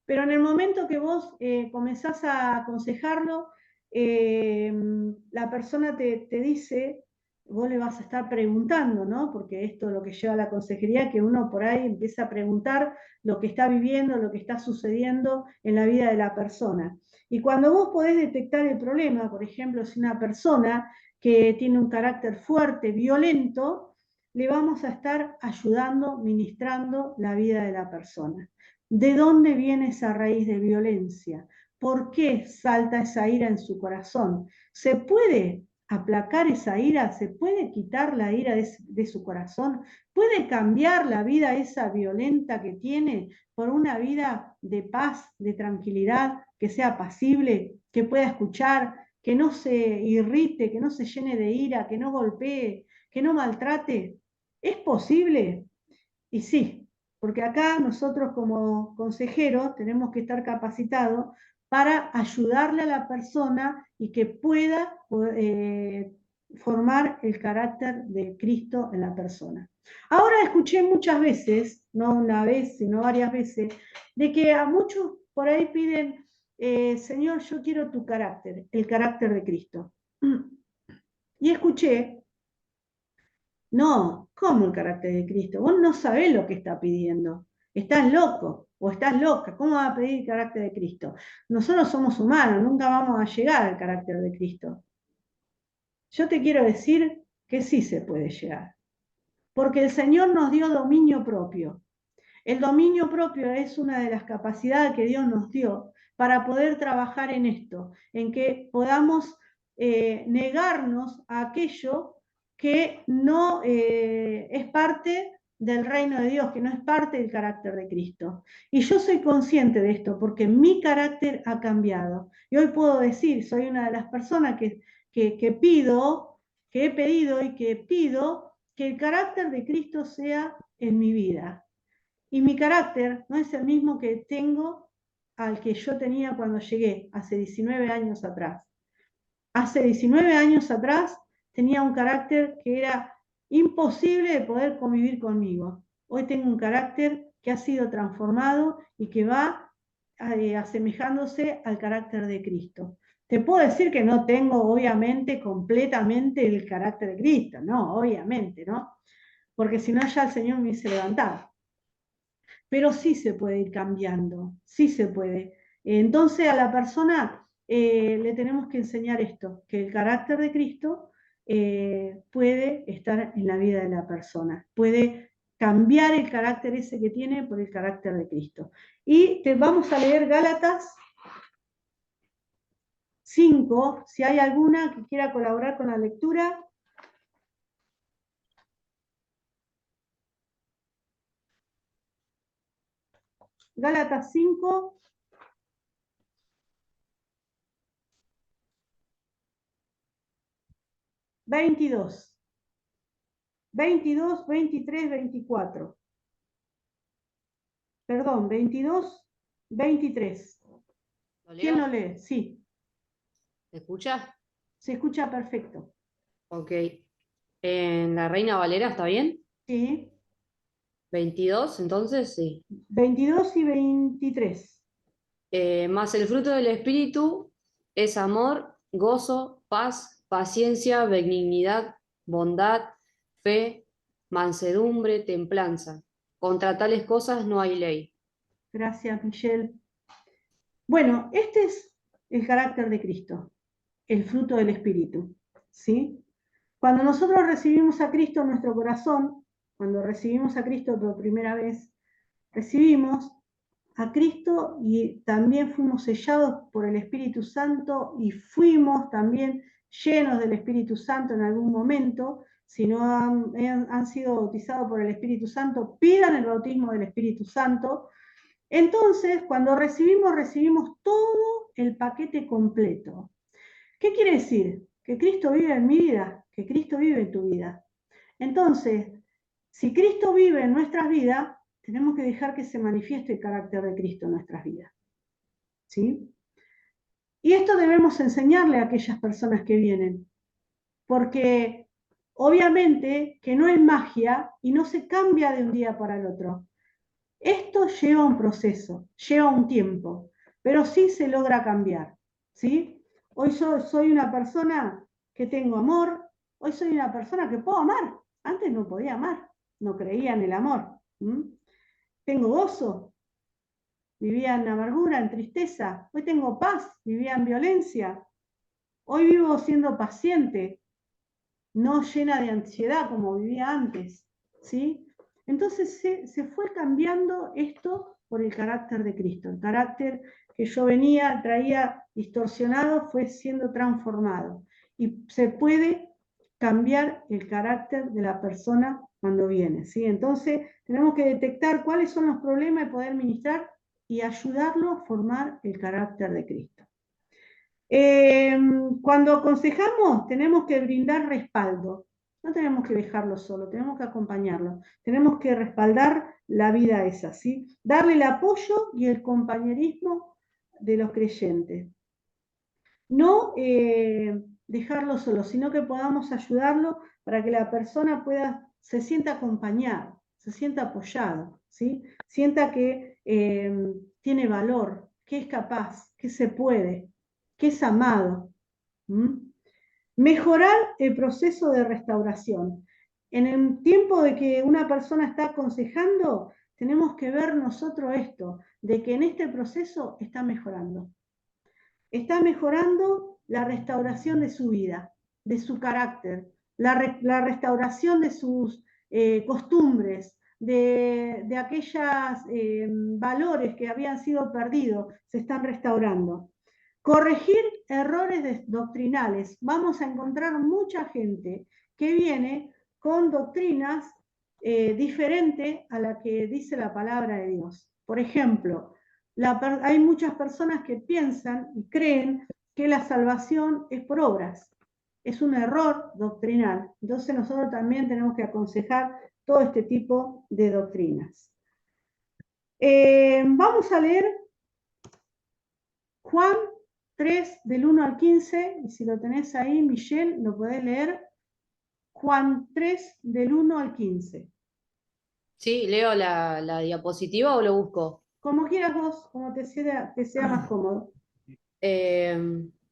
Pero en el momento que vos comenzás a aconsejarlo, la persona te dice, vos le vas a estar preguntando, ¿no? Porque esto es lo que lleva a la consejería, que uno por ahí empieza a preguntar lo que está viviendo, lo que está sucediendo en la vida de la persona. Y cuando vos podés detectar el problema, por ejemplo, si una persona que tiene un carácter fuerte, violento, le vamos a estar ayudando, ministrando la vida de la persona. ¿De dónde viene esa raíz de violencia? ¿Por qué salta esa ira en su corazón? ¿Se puede aplacar esa ira? ¿Se puede quitar la ira de su corazón? ¿Puede cambiar la vida esa violenta que tiene por una vida de paz, de tranquilidad, que sea apacible, que pueda escuchar, que no se irrite, que no se llene de ira, que no golpee, que no maltrate? ¿Es posible? Y sí, porque acá nosotros como consejeros tenemos que estar capacitados para ayudarle a la persona y que pueda formar el carácter de Cristo en la persona. Ahora escuché muchas veces, no una vez, sino varias veces, de que a muchos por ahí piden, Señor, yo quiero tu carácter, el carácter de Cristo. Y escuché, no, ¿cómo el carácter de Cristo? Vos no sabés lo que está pidiendo. Estás loco o estás loca. ¿Cómo va a pedir el carácter de Cristo? Nosotros somos humanos, nunca vamos a llegar al carácter de Cristo. Yo te quiero decir que sí se puede llegar. Porque el Señor nos dio dominio propio. El dominio propio es una de las capacidades que Dios nos dio para poder trabajar en esto, en que podamos negarnos a aquello que no es parte del reino de Dios, que no es parte del carácter de Cristo. Y yo soy consciente de esto porque mi carácter ha cambiado. Y hoy puedo decir, soy una de las personas que he pedido y que pido que el carácter de Cristo sea en mi vida. Y mi carácter no es el mismo que tengo al que yo tenía cuando llegué, hace 19 años atrás. Hace 19 años atrás tenía un carácter que era imposible de poder convivir conmigo. Hoy tengo un carácter que ha sido transformado y que va asemejándose al carácter de Cristo. Te puedo decir que no tengo, obviamente, completamente el carácter de Cristo, no, obviamente, ¿no? Porque si no ya el Señor me hubiese levantado. Pero sí se puede ir cambiando, sí se puede. Entonces a la persona le tenemos que enseñar esto, que el carácter de Cristo puede estar en la vida de la persona, puede cambiar el carácter ese que tiene por el carácter de Cristo. Y vamos a leer Gálatas 5, si hay alguna que quiera colaborar con la lectura. Gálatas 5, 22, 22, 23, 24. Perdón, 22, 23. ¿Lo ¿Quién lo leo? lee? Sí, ¿Se escucha? se escucha perfecto. Ok. En la Reina Valera, ¿está bien? Sí, 22, entonces sí. 22 y 23. Más el fruto del Espíritu es amor, gozo, paz, paciencia, benignidad, bondad, fe, mansedumbre, templanza. Contra tales cosas no hay ley. Gracias, Michelle. Bueno, este es el carácter de Cristo, el fruto del Espíritu, ¿sí? Cuando nosotros recibimos a Cristo en nuestro corazón, cuando recibimos a Cristo por primera vez, recibimos a Cristo y también fuimos sellados por el Espíritu Santo y fuimos también llenos del Espíritu Santo en algún momento. Si no han sido bautizados por el Espíritu Santo, pidan el bautismo del Espíritu Santo. Entonces, cuando recibimos todo el paquete completo. ¿Qué quiere decir? Que Cristo vive en mi vida, que Cristo vive en tu vida. Entonces, si Cristo vive en nuestras vidas, tenemos que dejar que se manifieste el carácter de Cristo en nuestras vidas. ¿Sí? Y esto debemos enseñarle a aquellas personas que vienen, porque obviamente que no es magia y no se cambia de un día para el otro. Esto lleva un proceso, lleva un tiempo, pero sí se logra cambiar. ¿Sí? Hoy yo soy una persona que tengo amor, hoy soy una persona que puedo amar. Antes no podía amar, no creía en el amor. Tengo gozo, vivía en amargura, en tristeza. Hoy tengo paz, vivía en violencia. Hoy vivo siendo paciente, no llena de ansiedad como vivía antes. ¿Sí? Entonces se fue cambiando esto por el carácter de Cristo. El carácter que yo traía distorsionado, fue siendo transformado. Y se puede cambiar el carácter de la persona cuando viene. ¿Sí? Entonces tenemos que detectar cuáles son los problemas y poder ministrar y ayudarlo a formar el carácter de Cristo. Cuando aconsejamos, tenemos que brindar respaldo. No tenemos que dejarlo solo, tenemos que acompañarlo. Tenemos que respaldar la vida esa, ¿sí? Darle el apoyo y el compañerismo de los creyentes. No dejarlo solo, sino que podamos ayudarlo para que la persona se sienta acompañada, se sienta apoyado, ¿sí? Sienta que tiene valor, que es capaz, que se puede, que es amado. Mejorar el proceso de restauración. En el tiempo de que una persona está aconsejando, tenemos que ver nosotros esto, de que en este proceso está mejorando. Está mejorando la restauración de su vida, de su carácter, la restauración de sus costumbres, de aquellos valores que habían sido perdidos, se están restaurando. Corregir errores doctrinales. Vamos a encontrar mucha gente que viene con doctrinas diferentes a la que dice la palabra de Dios. Por ejemplo, hay muchas personas que piensan y creen que la salvación es por obras. Es un error doctrinal. Entonces nosotros también tenemos que aconsejar todo este tipo de doctrinas. Vamos a leer Juan 3, del 1 al 15, y si lo tenés ahí, Michelle, lo podés leer. Juan 3, del 1 al 15. Sí, ¿leo la diapositiva o lo busco? Como quieras vos, como te sea más cómodo.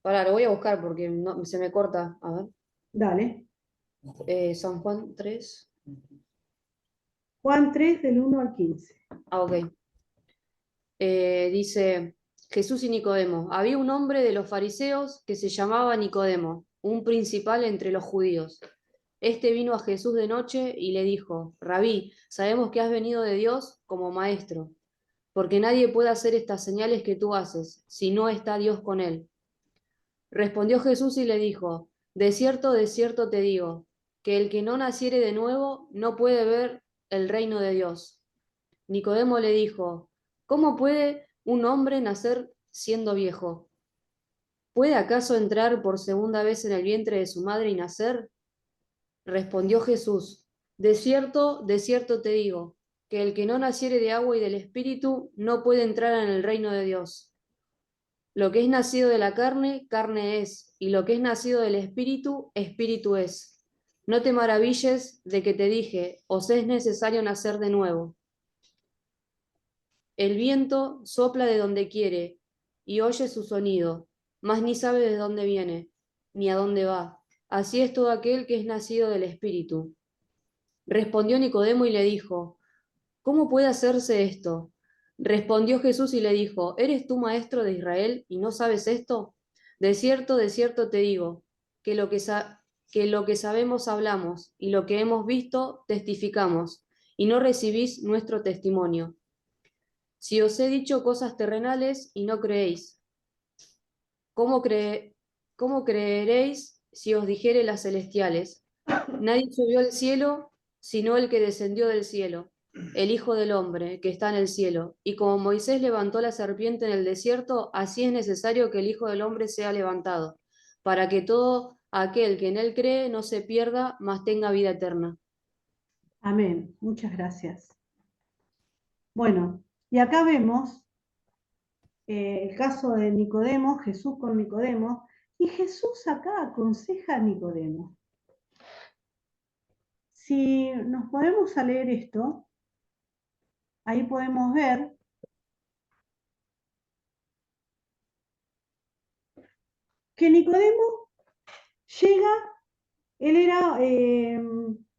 Pará, lo voy a buscar porque se me corta. A ver. Dale. San Juan 3. Juan 3, del 1 al 15. Ok. Dice, Jesús y Nicodemo. Había un hombre de los fariseos que se llamaba Nicodemo, un principal entre los judíos. Este vino a Jesús de noche y le dijo, Rabí, sabemos que has venido de Dios como maestro, porque nadie puede hacer estas señales que tú haces, si no está Dios con él. Respondió Jesús y le dijo, de cierto te digo, que el que no naciere de nuevo no puede ver el reino de Dios. Nicodemo le dijo, ¿cómo puede un hombre nacer siendo viejo? ¿Puede acaso entrar por segunda vez en el vientre de su madre y nacer? Respondió Jesús, de cierto te digo, que el que no naciere de agua y del Espíritu no puede entrar en el reino de Dios. Lo que es nacido de la carne, carne es, y lo que es nacido del Espíritu, Espíritu es. No te maravilles de que te dije, os es necesario nacer de nuevo. El viento sopla de donde quiere, y oye su sonido, mas ni sabe de dónde viene, ni a dónde va. Así es todo aquel que es nacido del Espíritu. Respondió Nicodemo y le dijo, ¿cómo puede hacerse esto? Respondió Jesús y le dijo, ¿eres tú maestro de Israel y no sabes esto? De cierto te digo, que que lo que sabemos hablamos y lo que hemos visto testificamos, y no recibís nuestro testimonio. Si os he dicho cosas terrenales y no creéis, ¿cómo, cómo creeréis si os dijere las celestiales? Nadie subió al cielo sino el que descendió del cielo, el Hijo del Hombre, que está en el cielo. Y como Moisés levantó la serpiente en el desierto, así es necesario que el Hijo del Hombre sea levantado, para que todo aquel que en él cree no se pierda, mas tenga vida eterna. Amén. Muchas gracias. Bueno, y acá vemos el caso de Nicodemo, Jesús con Nicodemo, y Jesús acá aconseja a Nicodemo. Si nos podemos a leer esto, ahí podemos ver que Nicodemo llega, él era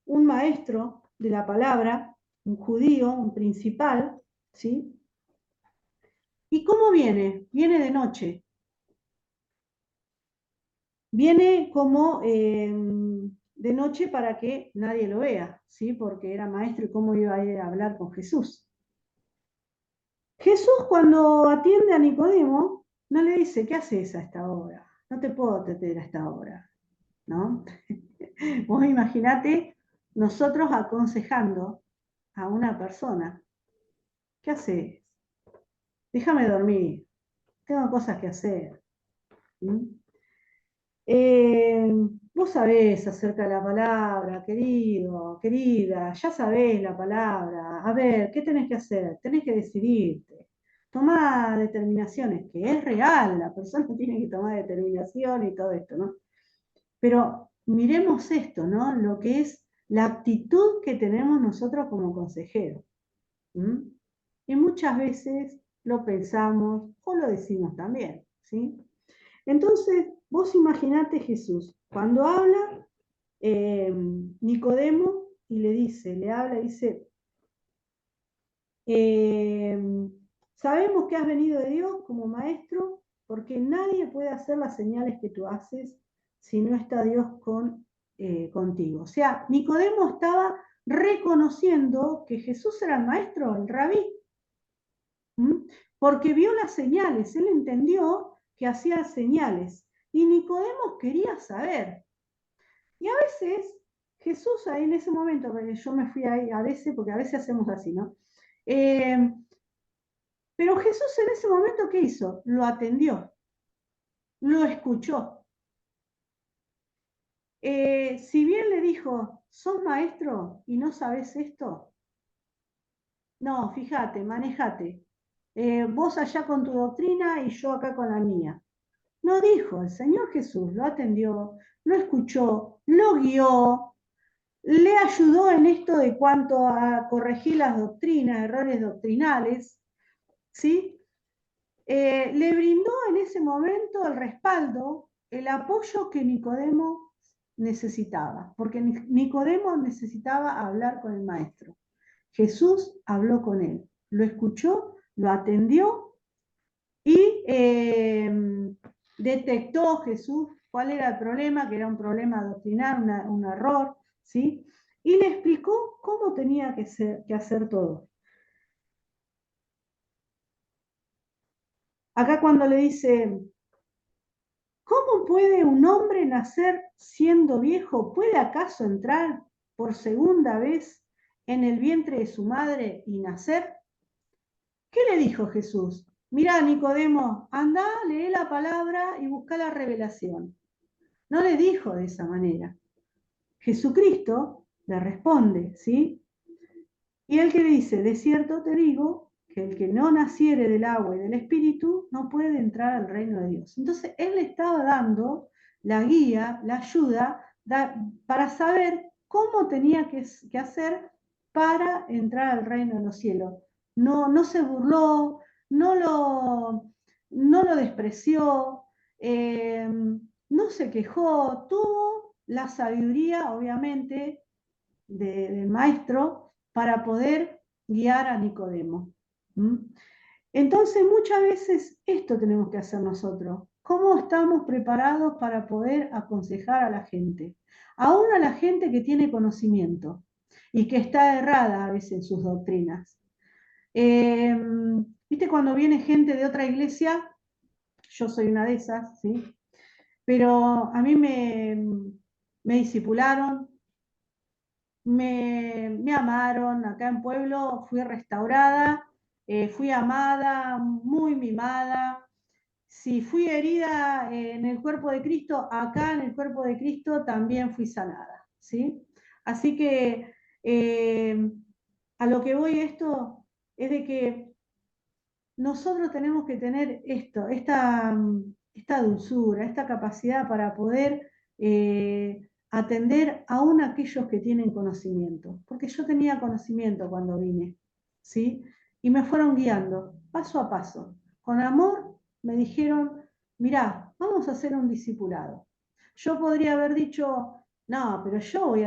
un maestro de la palabra, un judío, un principal, ¿sí? ¿Y cómo viene? Viene de noche. Viene como de noche para que nadie lo vea, ¿sí? Porque era maestro y cómo iba a ir a hablar con Jesús. Jesús cuando atiende a Nicodemo, no le dice, ¿qué haces a esta hora? No te puedo atender a esta hora, ¿no? Vos imaginate nosotros aconsejando a una persona, ¿qué haces? Déjame dormir, tengo cosas que hacer. Vos sabés acerca de la palabra, querido, querida, ya sabés la palabra. A ver, ¿qué tenés que hacer? Tenés que decidirte. Tomá determinaciones, que es real, la persona tiene que tomar determinación y todo esto, ¿no? Pero miremos esto, ¿no? Lo que es la actitud que tenemos nosotros como consejeros. Y muchas veces lo pensamos o lo decimos también, ¿sí? Entonces, vos imaginate Jesús, cuando habla Nicodemo y le habla y dice, sabemos que has venido de Dios como maestro, porque nadie puede hacer las señales que tú haces si no está Dios contigo. O sea, Nicodemo estaba reconociendo que Jesús era el maestro, el rabí, porque vio las señales, él entendió que hacía señales. Y Nicodemo quería saber. Y a veces Jesús ahí en ese momento, porque yo me fui ahí a veces, porque a veces hacemos así, ¿no? Pero Jesús en ese momento, ¿qué hizo? Lo atendió, lo escuchó. Si bien le dijo, ¿sos maestro y no sabés esto? No, fíjate, manejate. Vos allá con tu doctrina y yo acá con la mía. No dijo, el Señor Jesús lo atendió, lo escuchó, lo guió, le ayudó en esto de cuanto a corregir las doctrinas, errores doctrinales, ¿sí? Le brindó en ese momento el respaldo, el apoyo que Nicodemo necesitaba, porque Nicodemo necesitaba hablar con el maestro. Jesús habló con él, lo escuchó, lo atendió y detectó Jesús cuál era el problema, que era un problema doctrinal, un error, ¿sí? Y le explicó cómo tenía que hacer todo. Acá cuando le dice, ¿cómo puede un hombre nacer siendo viejo? ¿Puede acaso entrar por segunda vez en el vientre de su madre y nacer? ¿Qué le dijo Jesús? Mirá, Nicodemo, anda, lee la palabra y busca la revelación. No le dijo de esa manera. Jesucristo le responde, ¿sí? Y él que le dice, de cierto te digo, que el que no naciere del agua y del espíritu no puede entrar al reino de Dios. Entonces, él le estaba dando la guía, la ayuda, para saber cómo tenía que hacer para entrar al reino de los cielos. No se burló, no lo despreció, no se quejó, tuvo la sabiduría, obviamente, del maestro para poder guiar a Nicodemo. ¿Mm? Entonces, muchas veces esto tenemos que hacer nosotros. ¿Cómo estamos preparados para poder aconsejar a la gente? Aún a la gente que tiene conocimiento y que está errada a veces en sus doctrinas. ¿Viste cuando viene gente de otra iglesia? Yo soy una de esas, ¿sí? Pero a mí me discipularon, me amaron. Acá en Pueblo fui restaurada, fui amada, muy mimada. Si fui herida en el cuerpo de Cristo, acá en el cuerpo de Cristo también fui sanada, ¿sí? Así que a lo que voy esto es de que nosotros tenemos que tener esta dulzura, esta capacidad para poder atender aún a aquellos que tienen conocimiento. Porque yo tenía conocimiento cuando vine, ¿sí? Y me fueron guiando paso a paso. Con amor me dijeron, mirá, vamos a hacer un discipulado. Yo podría haber dicho, no, pero yo voy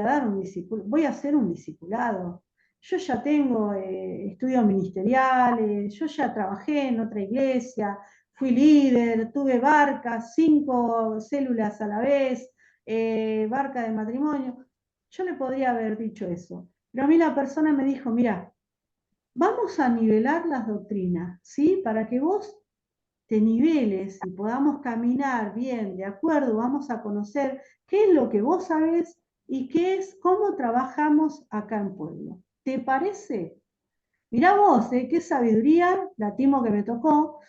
a hacer un discipulado. Yo ya tengo estudios ministeriales, yo ya trabajé en otra iglesia, fui líder, tuve barcas, 5 células a la vez, barca de matrimonio. Yo le podría haber dicho eso, pero a mí la persona me dijo, mira, vamos a nivelar las doctrinas, ¿sí? Para que vos te niveles y podamos caminar bien, de acuerdo, vamos a conocer qué es lo que vos sabés y cómo trabajamos acá en Pueblo. ¿Te parece? Mirá vos, qué sabiduría, la timo que me tocó,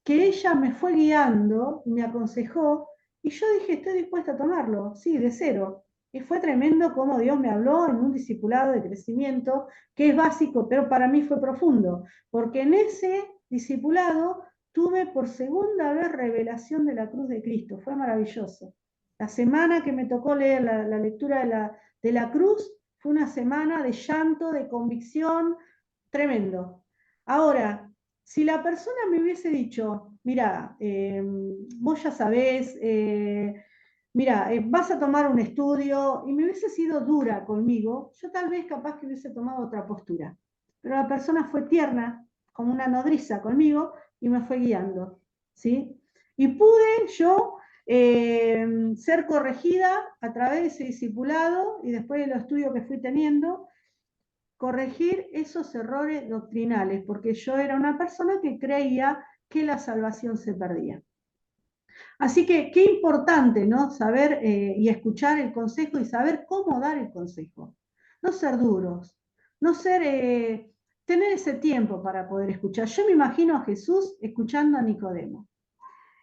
que ella me fue guiando, me aconsejó, y yo dije, estoy dispuesta a tomarlo, sí, de cero. Y fue tremendo cómo Dios me habló en un discipulado de crecimiento, que es básico, pero para mí fue profundo, porque en ese discipulado tuve por segunda vez revelación de la cruz de Cristo, fue maravilloso. La semana que me tocó leer la lectura de la cruz fue una semana de llanto, de convicción, tremendo. Ahora, si la persona me hubiese dicho, mira, vos ya sabés, mira, vas a tomar un estudio, y me hubiese sido dura conmigo, yo tal vez capaz que hubiese tomado otra postura. Pero la persona fue tierna, como una nodriza conmigo, y me fue guiando, ¿sí? Y pude yo ser corregida a través de ese discipulado y después de los estudios que fui teniendo, corregir esos errores doctrinales, porque yo era una persona que creía que la salvación se perdía. Así que qué importante, ¿no? Saber y escuchar el consejo y saber cómo dar el consejo. No ser duros, no ser, tener ese tiempo para poder escuchar. Yo me imagino a Jesús escuchando a Nicodemo.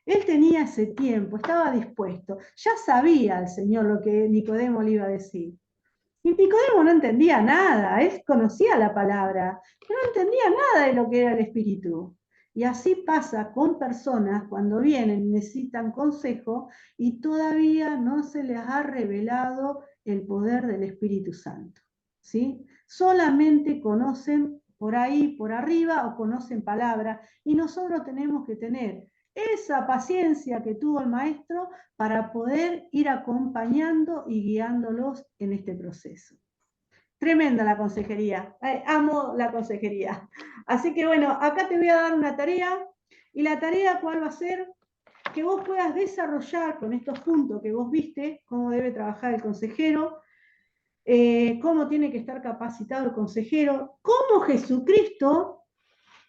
Él tenía ese tiempo, estaba dispuesto, ya sabía el Señor lo que Nicodemo le iba a decir. Y Nicodemo no entendía nada, él conocía la palabra, pero no entendía nada de lo que era el Espíritu. Y así pasa con personas cuando vienen y necesitan consejo y todavía no se les ha revelado el poder del Espíritu Santo, ¿sí? Solamente conocen por ahí, por arriba, o conocen palabra, y nosotros tenemos que tener esa paciencia que tuvo el maestro para poder ir acompañando y guiándolos en este proceso. Tremenda la consejería, amo la consejería. Así que bueno, acá te voy a dar una tarea, y la tarea ¿cuál va a ser? Que vos puedas desarrollar con estos puntos que vos viste, cómo debe trabajar el consejero, cómo tiene que estar capacitado el consejero, cómo Jesucristo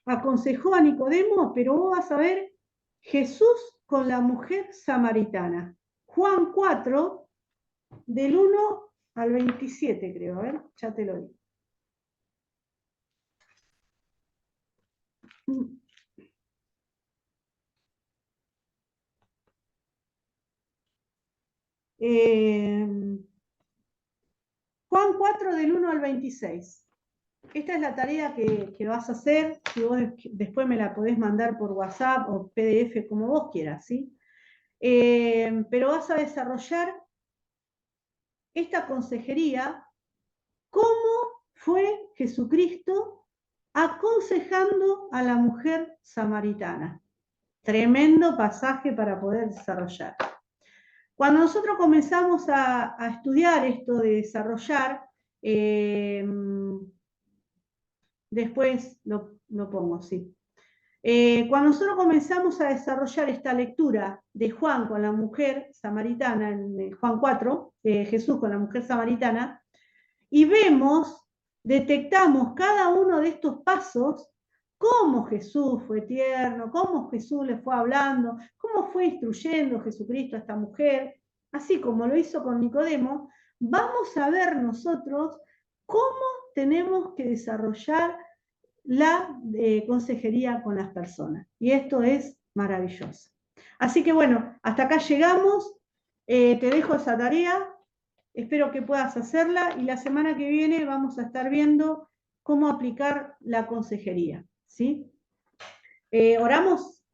aconsejó a Nicodemo, pero vos vas a ver Jesús con la mujer samaritana. Juan 4, del 1 al 27, creo, ya te lo digo. Juan 4, del 1 al 26. Esta es la tarea que vas a hacer, si vos después me la podés mandar por WhatsApp o PDF, como vos quieras, ¿sí? Pero vas a desarrollar esta consejería, cómo fue Jesucristo aconsejando a la mujer samaritana. Tremendo pasaje para poder desarrollar. Cuando nosotros comenzamos a estudiar esto de desarrollar, después lo pongo, sí. Cuando nosotros comenzamos a desarrollar esta lectura de Juan con la mujer samaritana, en Juan 4, Jesús con la mujer samaritana, y detectamos cada uno de estos pasos, cómo Jesús fue tierno, cómo Jesús le fue hablando, cómo fue instruyendo Jesucristo a esta mujer, así como lo hizo con Nicodemo, vamos a ver nosotros cómo tenemos que desarrollar la consejería con las personas. Y esto es maravilloso. Así que bueno, hasta acá llegamos. Te dejo esa tarea. Espero que puedas hacerla y la semana que viene vamos a estar viendo cómo aplicar la consejería. ¿Sí? ¿Oramos?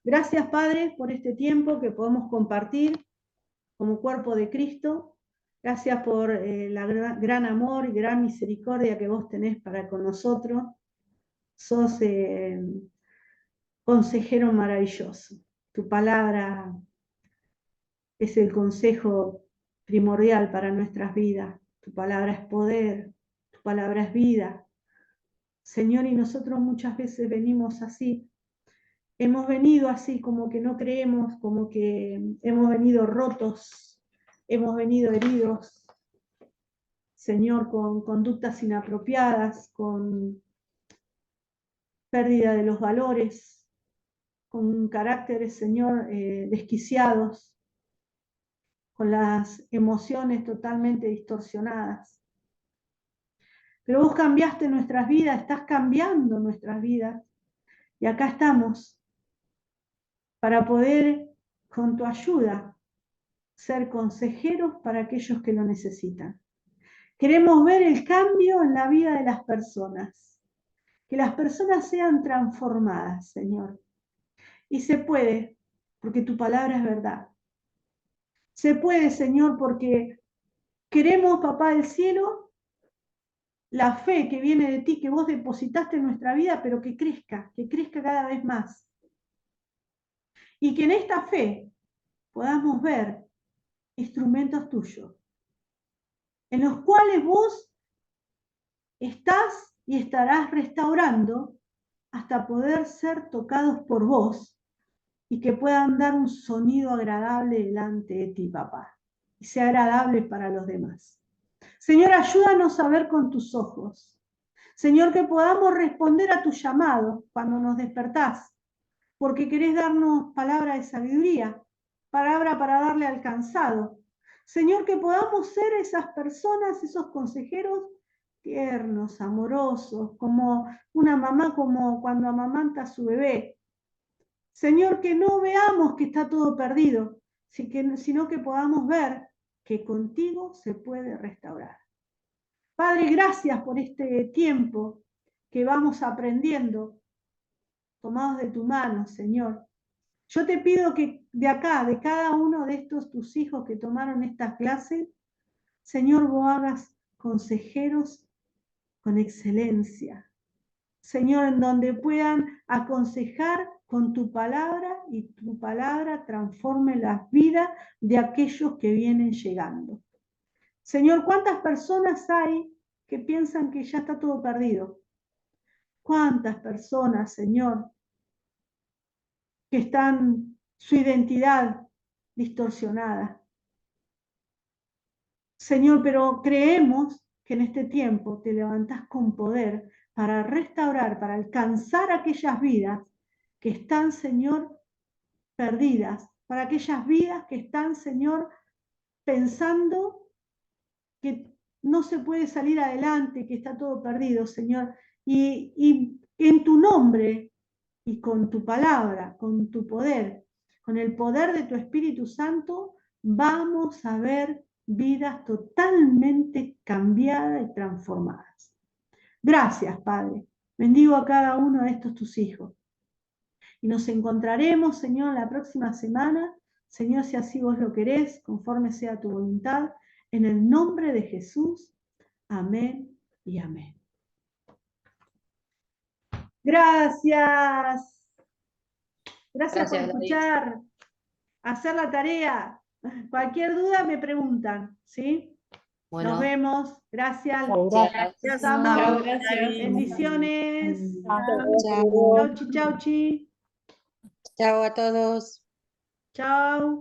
Gracias, Padre, por este tiempo que podemos compartir como cuerpo de Cristo. Gracias por la gran amor y gran misericordia que vos tenés para con nosotros. Sos consejero maravilloso. Tu palabra es el consejo primordial para nuestras vidas. Tu palabra es poder, tu palabra es vida. Señor, y nosotros muchas veces venimos así. Hemos venido así, como que no creemos, como que hemos venido rotos, hemos venido heridos. Señor, con conductas inapropiadas, con pérdida de los valores, con caracteres, Señor, desquiciados, con las emociones totalmente distorsionadas. Pero vos cambiaste nuestras vidas, estás cambiando nuestras vidas. Y acá estamos para poder, con tu ayuda, ser consejeros para aquellos que lo necesitan. Queremos ver el cambio en la vida de las personas. Que las personas sean transformadas, Señor. Y se puede, porque tu palabra es verdad. Se puede, Señor, porque queremos, Papá del cielo, la fe que viene de ti, que vos depositaste en nuestra vida, pero que crezca cada vez más. Y que en esta fe podamos ver instrumentos tuyos, en los cuales vos estás y estarás restaurando hasta poder ser tocados por vos y que puedan dar un sonido agradable delante de ti, papá, y sea agradable para los demás. Señor, ayúdanos a ver con tus ojos. Señor, que podamos responder a tu llamado cuando nos despertás, porque querés darnos palabra de sabiduría, palabra para darle al cansado. Señor, que podamos ser esas personas, esos consejeros tiernos, amorosos, como una mamá, como cuando amamanta a su bebé. Señor, que no veamos que está todo perdido, sino que podamos ver que contigo se puede restaurar. Padre, gracias por este tiempo que vamos aprendiendo, tomados de tu mano, Señor. Yo te pido que de acá, de cada uno de estos tus hijos que tomaron estas clases, Señor, vos hagas consejeros con excelencia. Señor, en donde puedan aconsejar con tu palabra y tu palabra transforme las vidas de aquellos que vienen llegando. Señor, ¿cuántas personas hay que piensan que ya está todo perdido? ¿Cuántas personas, Señor, que están su identidad distorsionada? Señor, pero creemos que en este tiempo te levantás con poder para restaurar, para alcanzar aquellas vidas que están, Señor, perdidas, para aquellas vidas que están, Señor, pensando que no se puede salir adelante, que está todo perdido, Señor. Y en tu nombre y con tu palabra, con tu poder, con el poder de tu Espíritu Santo, vamos a ver vidas totalmente cambiadas y transformadas. Gracias, Padre. Bendigo a cada uno de estos tus hijos. Y nos encontraremos, Señor, la próxima semana, Señor, si así vos lo querés, conforme sea tu voluntad, en el nombre de Jesús. Amén y amén. Gracias. Gracias por escuchar. Hacer la tarea. Cualquier duda me preguntan, ¿sí? Bueno, Nos vemos. Gracias. Gracias. Los Chao, amo. gracias. Bendiciones. Chao. Chauchi, chauchi. Chao a todos. Chao.